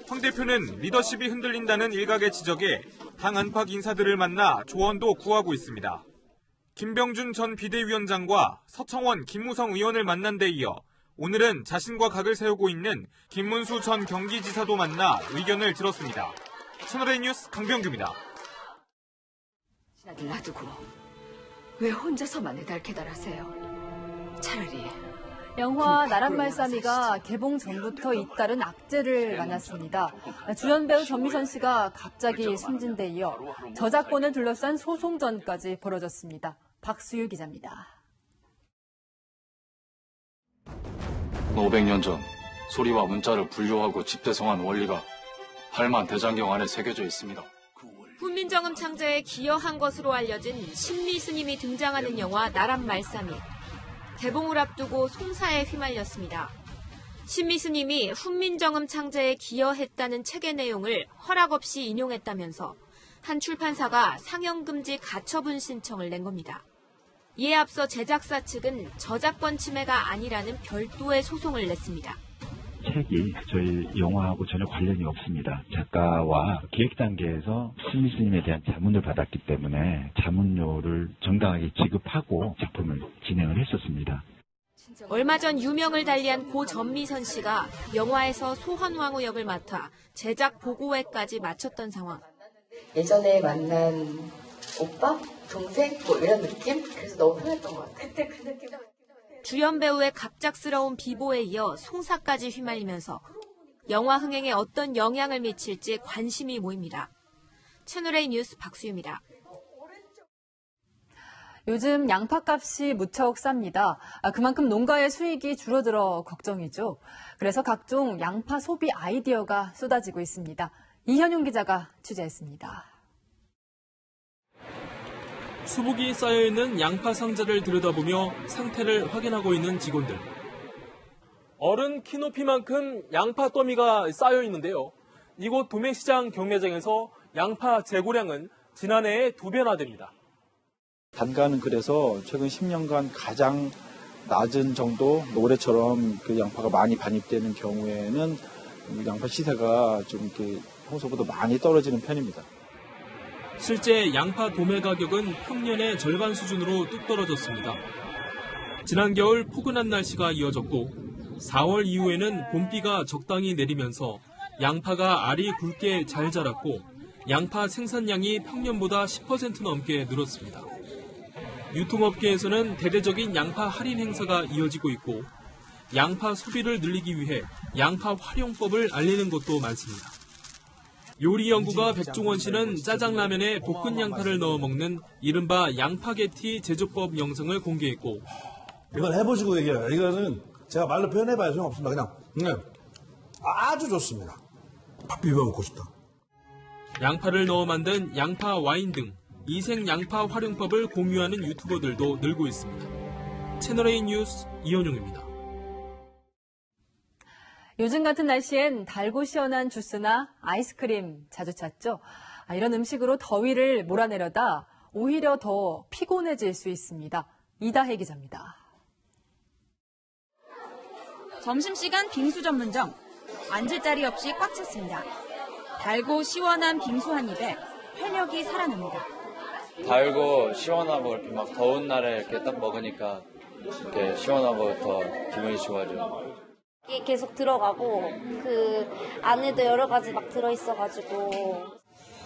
Speaker 18: 황 대표는 리더십이 흔들린다는 일각의 지적에 당 안팎 인사들을 만나 조언도 구하고 있습니다. 김병준 전 비대위원장과 서청원, 김무성 의원을 만난 데 이어 오늘은 자신과 각을 세우고 있는 김문수 전 경기지사도 만나 의견을 들었습니다. 채널A 뉴스 강병규입니다.
Speaker 16: 신하들 놔두고 왜 혼자서만 애달캐달하세요? 차라리
Speaker 1: 영화 나란말싸미가 개봉 전부터 잇따른 악재를 만났습니다. 주연 배우 전미선 씨가 갑자기 숨진 데 이어 저작권을 둘러싼 소송전까지 벌어졌습니다. 박수유 기자입니다.
Speaker 17: 500년 전 소리와 문자를 분류하고 집대성한 원리가 팔만 대장경 안에 새겨져 있습니다.
Speaker 19: 훈민정음 창제에 기여한 것으로 알려진 신미 스님이 등장하는 영화 나란말싸미. 개봉을 앞두고 송사에 휘말렸습니다. 신미 스님이 훈민정음 창제에 기여했다는 책의 내용을 허락 없이 인용했다면서 한 출판사가 상영금지 가처분 신청을 낸 겁니다. 이에 앞서 제작사 측은 저작권 침해가 아니라는 별도의 소송을 냈습니다.
Speaker 20: 책이 저희 영화하고 전혀 관련이 없습니다. 작가와 기획 단계에서 신미 스님에 대한 자문을 받았기 때문에 자문료를 정당하게 지급하고 작품을 진행을 했었습니다.
Speaker 19: 얼마 전 유명을 달리한 고 전미선 씨가 영화에서 소헌왕후 역을 맡아 제작 보고회까지 마쳤던 상황.
Speaker 16: 예전에 만난 오빠? 동생? 뭐 이런 느낌? 그래서 너무 편했던 것 같아요. 그때 그 느낌.
Speaker 19: 주연 배우의 갑작스러운 비보에 이어 송사까지 휘말리면서 영화 흥행에 어떤 영향을 미칠지 관심이 모입니다. 채널A 뉴스 박수유입니다.
Speaker 1: 요즘 양파값이 무척 쌉니다. 그만큼 농가의 수익이 줄어들어 걱정이죠. 그래서 각종 양파 소비 아이디어가 쏟아지고 있습니다. 이현용 기자가 취재했습니다.
Speaker 27: 수북이 쌓여있는 양파 상자를 들여다보며 상태를 확인하고 있는 직원들. 어른 키높이만큼 양파 더미가 쌓여 있는데요. 이곳 도매시장 경매장에서 양파 재고량은 지난해에 2배나 됩니다.
Speaker 28: 단가는 그래서 최근 10년간 가장 낮은 정도, 올해처럼 그 양파가 많이 반입되는 경우에는 양파 시세가 좀 이렇게 평소보다 많이 떨어지는 편입니다.
Speaker 27: 실제 양파 도매 가격은 평년의 절반 수준으로 뚝 떨어졌습니다. 지난 겨울 포근한 날씨가 이어졌고 4월 이후에는 봄비가 적당히 내리면서 양파가 알이 굵게 잘 자랐고 양파 생산량이 평년보다 10% 넘게 늘었습니다. 유통업계에서는 대대적인 양파 할인 행사가 이어지고 있고 양파 소비를 늘리기 위해 양파 활용법을 알리는 곳도 많습니다. 요리 연구가 백종원 씨는 짜장라면에 볶은 양파를 넣어 먹는 이른바 양파게티 제조법 영상을 공개했고
Speaker 29: 이건 해보시고 얘기해요. 이거는 제가 말로 표현해봐야 소용없습니다. 그냥
Speaker 2: 아주 좋습니다. 비벼 먹고 싶다.
Speaker 27: 양파를 넣어 만든 양파 와인 등 이색 양파 활용법을 공유하는 유튜버들도 늘고 있습니다. 채널A 뉴스 이현용입니다.
Speaker 1: 요즘 같은 날씨엔 달고 시원한 주스나 아이스크림 자주 찾죠. 이런 음식으로 더위를 몰아내려다 오히려 더 피곤해질 수 있습니다. 이다혜 기자입니다.
Speaker 4: 점심시간 빙수 전문점. 앉을 자리 없이 꽉 찼습니다. 달고 시원한 빙수 한 입에 활력이 살아납니다.
Speaker 5: 달고 시원하고 이렇게 막 더운 날에 이렇게 딱 먹으니까 이렇게 시원하고 더 기분이 좋아져요.
Speaker 6: 이게 계속 들어가고 그 안에도 여러 가지 막 들어있어가지고.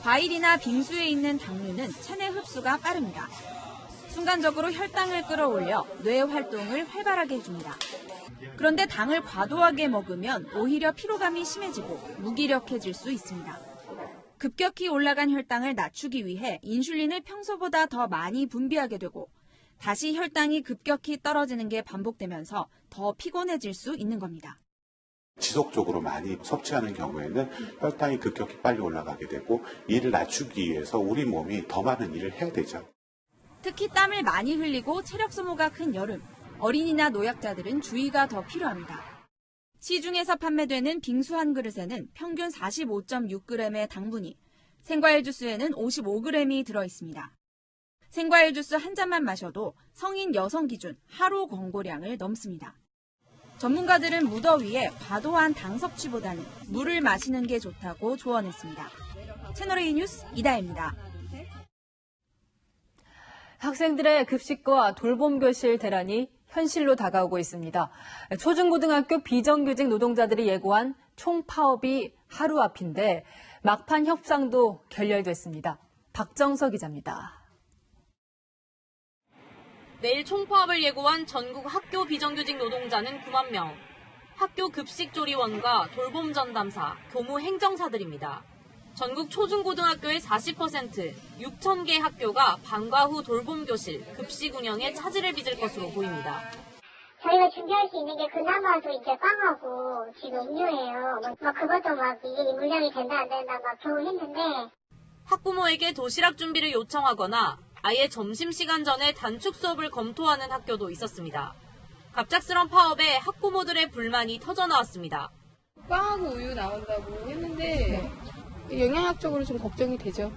Speaker 4: 과일이나 빙수에 있는 당류는 체내 흡수가 빠릅니다. 순간적으로 혈당을 끌어올려 뇌 활동을 활발하게 해줍니다. 그런데 당을 과도하게 먹으면 오히려 피로감이 심해지고 무기력해질 수 있습니다. 급격히 올라간 혈당을 낮추기 위해 인슐린을 평소보다 더 많이 분비하게 되고 다시 혈당이 급격히 떨어지는 게 반복되면서 더 피곤해질 수 있는 겁니다.
Speaker 21: 지속적으로 많이 섭취하는 경우에는 혈당이 급격히 빨리 올라가게 되고 이를 낮추기 위해서 우리 몸이 더 많은 일을 해야 되죠.
Speaker 4: 특히 땀을 많이 흘리고 체력 소모가 큰 여름, 어린이나 노약자들은 주의가 더 필요합니다. 시중에서 판매되는 빙수 한 그릇에는 평균 45.6g의 당분이, 생과일 주스에는 55g이 들어있습니다. 생과일 주스 한 잔만 마셔도 성인 여성 기준 하루 권고량을 넘습니다. 전문가들은 무더위에 과도한 당 섭취보다는 물을 마시는 게 좋다고 조언했습니다. 채널A 뉴스 이다혜입니다.
Speaker 1: 학생들의 급식과 돌봄교실 대란이 현실로 다가오고 있습니다. 초중고등학교 비정규직 노동자들이 예고한 총파업이 하루 앞인데 막판 협상도 결렬됐습니다. 박정서 기자입니다.
Speaker 24: 내일 총파업을 예고한 전국 학교 비정규직 노동자는 9만 명. 학교 급식조리원과 돌봄 전담사, 교무 행정사들입니다. 전국 초중고등학교의 40%, 6,000개 학교가 방과 후 돌봄교실, 급식 운영에 차질을 빚을 것으로 보입니다.
Speaker 25: 저희가 준비할 수 있는 게 그나마도 이제 빵하고 지금 음료예요. 그것도 막 이게 물량이 된다 안 된다 막 겨우 했는데.
Speaker 24: 학부모에게 도시락 준비를 요청하거나 아예 점심시간 전에 단축 수업을 검토하는 학교도 있었습니다. 갑작스런 파업에 학부모들의 불만이 터져나왔습니다.
Speaker 26: 빵하고 우유 나온다고 했는데 영양학적으로 좀 걱정이 되죠.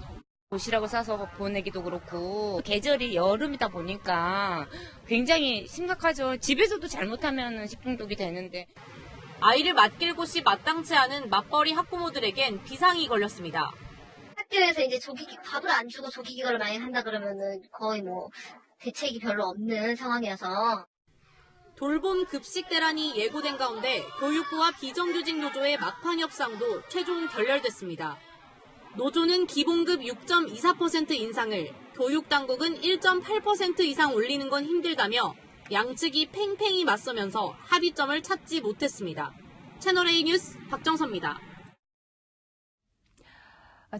Speaker 29: 도시락을 싸서 보내기도 그렇고 계절이 여름이다 보니까 굉장히 심각하죠. 집에서도 잘못하면 식중독이 되는데.
Speaker 24: 아이를 맡길 곳이 마땅치 않은 맞벌이 학부모들에겐 비상이 걸렸습니다.
Speaker 25: 학교에서 이제 밥을 안 주고 조기기간을 많이 한다 그러면은 거의 대책이 별로 없는 상황이어서.
Speaker 24: 돌봄 급식 대란이 예고된 가운데 교육부와 비정규직 노조의 막판 협상도 최종 결렬됐습니다. 노조는 기본급 6.24% 인상을, 교육당국은 1.8% 이상 올리는 건 힘들다며 양측이 팽팽히 맞서면서 합의점을 찾지 못했습니다. 채널A 뉴스 박정서입니다.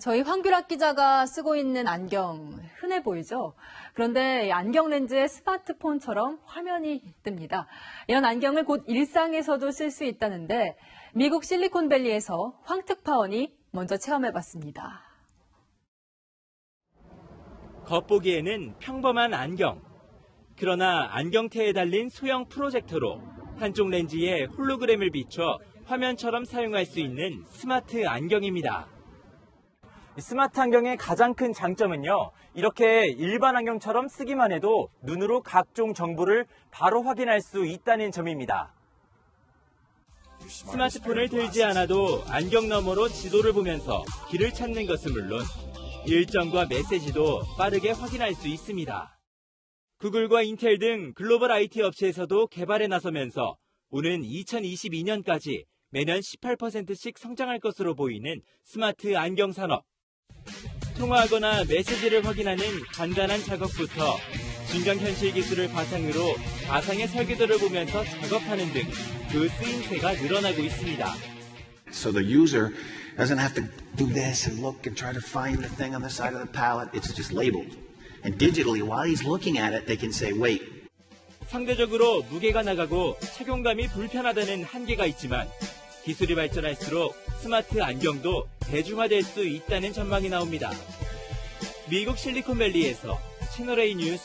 Speaker 1: 저희 황규락 기자가 쓰고 있는 안경 흔해 보이죠? 그런데 안경 렌즈에 스마트폰처럼 화면이 뜹니다. 이런 안경을 곧 일상에서도 쓸 수 있다는데 미국 실리콘밸리에서 황특파원이 먼저 체험해봤습니다.
Speaker 30: 겉보기에는 평범한 안경. 그러나 안경테에 달린 소형 프로젝터로 한쪽 렌즈에 홀로그램을 비춰 화면처럼 사용할 수 있는 스마트 안경입니다. 스마트 안경의 가장 큰 장점은요, 이렇게 일반 안경처럼 쓰기만 해도 눈으로 각종 정보를 바로 확인할 수 있다는 점입니다. 스마트폰을 들지 않아도 안경 너머로 지도를 보면서 길을 찾는 것은 물론 일정과 메시지도 빠르게 확인할 수 있습니다. 구글과 인텔 등 글로벌 IT 업체에서도 개발에 나서면서 오는 2022년까지 매년 18%씩 성장할 것으로 보이는 스마트 안경 산업. 통화하거나 메시지를 확인하는 간단한 작업부터 증강현실 기술을 바탕으로 가상의 설계도를 보면서 작업하는 등 그 쓰임새가 늘어나고 있습니다.
Speaker 31: So the user doesn't have to do this and look and try to find the thing on the side of the palette. It's just labeled. And digitally, while he's looking at it, they can say, wait.
Speaker 30: 상대적으로 무게가 나가고 착용감이 불편하다는 한계가 있지만 기술이 발전할수록 스마트 안경도 대중화될 수 있다는 전망이 나옵니다. 미국 실리콘밸리에서 채널A 뉴스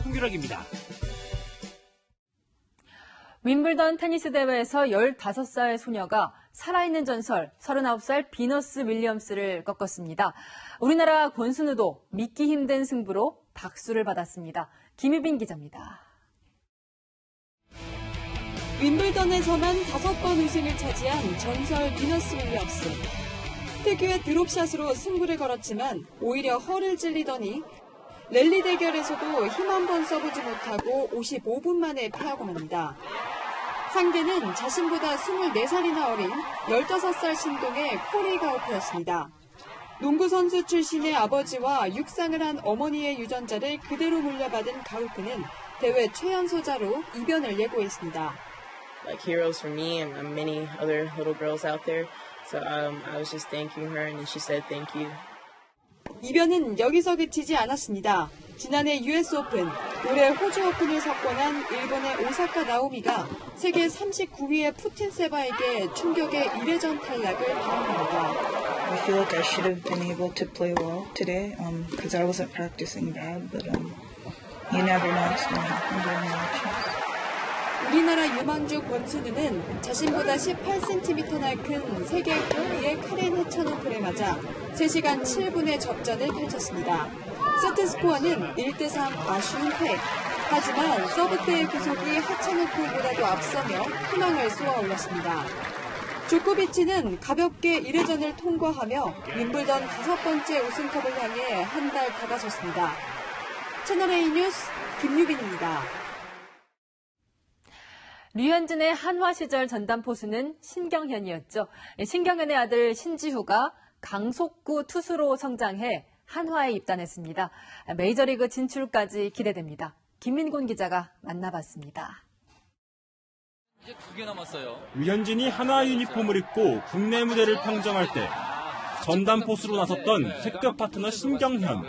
Speaker 30: 홍규락입니다.
Speaker 1: 윈블던 테니스 대회에서 15살 소녀가 살아있는 전설 39살 비너스 윌리엄스를 꺾었습니다. 우리나라 권순우도 믿기 힘든 승부로 박수를 받았습니다. 김유빈 기자입니다.
Speaker 3: 윈블던에서만 5번 우승을 차지한 전설 비너스 윌리엄스. 특유의 드롭샷으로 승부를 걸었지만 오히려 허를 찔리더니 랠리 대결에서도 힘 한 번 써보지 못하고 55분 만에 패하고 맙니다. 상대는 자신보다 24살이나 어린 15살 신동의 코리 가우프였습니다. 농구선수 출신의 아버지와 육상을 한 어머니의 유전자를 그대로 물려받은 가우프는 대회 최연소자로 이변을 예고했습니다.
Speaker 7: Like heroes for me and many other little girls out there. So I was just thanking her and she said thank you.
Speaker 3: 이변은 여기서 그치지 않았습니다. 지난해 US 오픈, 올해 호주 오픈을 석권한 일본의 오사카 나오미가 세계 39위의 푸틴세바에게 충격의 1회전 탈락을 당합니다.
Speaker 8: I feel like I should have been able to play well today because I wasn't practicing bad, but you never know what's going to happen during the matches.
Speaker 3: 우리나라 유망주 권순우는 자신보다 18cm나 큰 세계 9위의 카렌 해처노프를 맞아 3시간 7분의 접전을 펼쳤습니다. 세트 스코어는 1대3 아쉬운 패. 하지만 서브대의 구속이 해처노프보다도 앞서며 희망을 쏘아 올렸습니다. 조코비치는 가볍게 1회전을 통과하며 윈블던 5번째 우승컵을 향해 한 달 다가섰습니다. 채널A 뉴스 김유빈입니다.
Speaker 1: 류현진의 한화 시절 전담 포수는 신경현이었죠. 신경현의 아들 신지후가 강속구 투수로 성장해 한화에 입단했습니다. 메이저리그 진출까지 기대됩니다. 김민곤 기자가 만나봤습니다.
Speaker 9: 이제 2개 남았어요.
Speaker 18: 류현진이 한화 유니폼을 입고 국내 무대를 평정할 때 전담 포수로 나섰던 특급 파트너 신경현.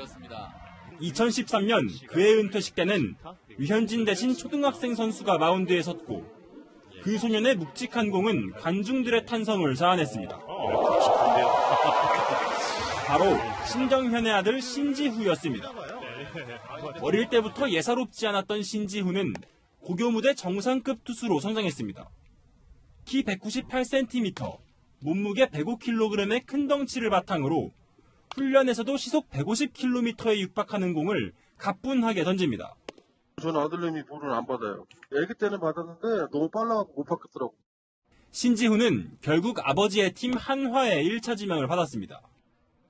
Speaker 18: 2013년 그의 은퇴식 때는 류현진 대신 초등학생 선수가 마운드에 섰고 그 소년의 묵직한 공은 관중들의 탄성을 자아냈습니다. 바로 신경현의 아들 신지후였습니다. 어릴 때부터 예사롭지 않았던 신지후는 고교무대 정상급 투수로 성장했습니다. 키 198cm, 몸무게 105kg의 큰 덩치를 바탕으로 훈련에서도 시속 150km에 육박하는 공을 가뿐하게 던집니다.
Speaker 10: 저는 아들내미 볼을 안 받아요. 애기 때는 받았는데 너무 빨라서 못 받겠더라고요.
Speaker 18: 신지후는 결국 아버지의 팀 한화에 1차 지명을 받았습니다.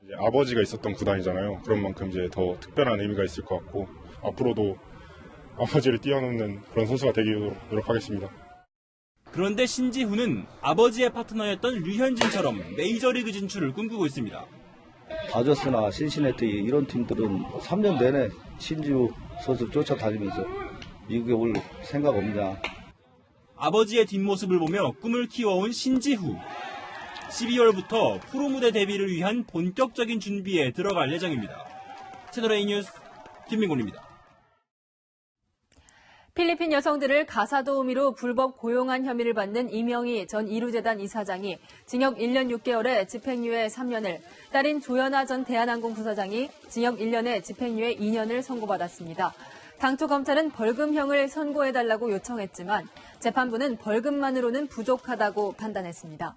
Speaker 11: 이제 아버지가 있었던 구단이잖아요. 그런 만큼 이제 더 특별한 의미가 있을 것 같고 앞으로도 아버지를 뛰어넘는 그런 선수가 되기로 노력하겠습니다.
Speaker 18: 그런데 신지후는 아버지의 파트너였던 류현진처럼 메이저리그 진출을 꿈꾸고 있습니다.
Speaker 13: 다저스나 신시내티 이런 팀들은 3년 내내 신지후 선수 쫓아다니면서 미국에 올 생각 없냐.
Speaker 18: 아버지의 뒷모습을 보며 꿈을 키워온 신지후. 12월부터 프로무대 데뷔를 위한 본격적인 준비에 들어갈 예정입니다. 채널A 뉴스 김민곤입니다.
Speaker 1: 필리핀 여성들을 가사도우미로 불법 고용한 혐의를 받는 이명희 전 이루재단 이사장이 징역 1년 6개월에 집행유예 3년을, 딸인 조연아 전 대한항공 부사장이 징역 1년에 집행유예 2년을 선고받았습니다. 당초 검찰은 벌금형을 선고해달라고 요청했지만 재판부는 벌금만으로는 부족하다고 판단했습니다.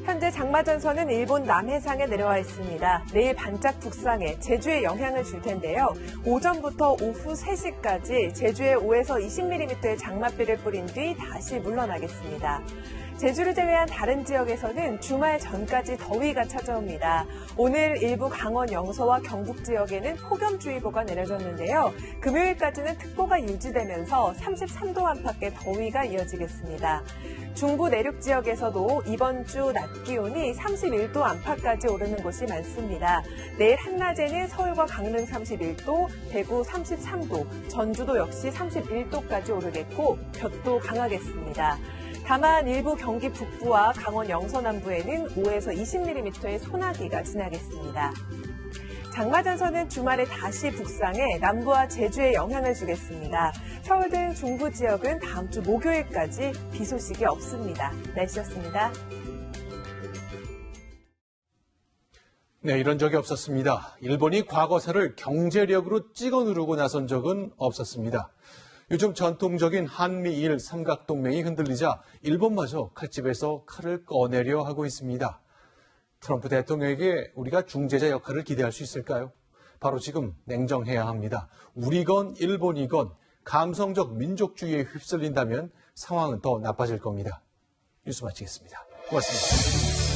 Speaker 14: 현재 장마전선은 일본 남해상에 내려와 있습니다. 내일 반짝 북상에 제주에 영향을 줄 텐데요. 오전부터 오후 3시까지 제주에 5에서 20mm의 장맛비를 뿌린 뒤 다시 물러나겠습니다. 제주를 제외한 다른 지역에서는 주말 전까지 더위가 찾아옵니다. 오늘 일부 강원 영서와 경북 지역에는 폭염주의보가 내려졌는데요. 금요일까지는 특보가 유지되면서 33도 안팎의 더위가 이어지겠습니다. 중부 내륙 지역에서도 이번 주 낮 기온이 31도 안팎까지 오르는 곳이 많습니다. 내일 한낮에는 서울과 강릉 31도, 대구 33도, 전주도 역시 31도까지 오르겠고 볕도 강하겠습니다. 다만 일부 경기 북부와 강원 영서 남부에는 5에서 20mm의 소나기가 지나겠습니다. 장마전선은 주말에 다시 북상해 남부와 제주에 영향을 주겠습니다. 서울 등 중부 지역은 다음 주 목요일까지 비 소식이 없습니다. 날씨였습니다.
Speaker 2: 네, 이런 적이 없었습니다. 일본이 과거사를 경제력으로 찍어 누르고 나선 적은 없었습니다. 요즘 전통적인 한미일 삼각동맹이 흔들리자 일본마저 칼집에서 칼을 꺼내려 하고 있습니다. 트럼프 대통령에게 우리가 중재자 역할을 기대할 수 있을까요? 바로 지금 냉정해야 합니다. 우리건 일본이건 감성적 민족주의에 휩쓸린다면 상황은 더 나빠질 겁니다. 뉴스 마치겠습니다. 고맙습니다.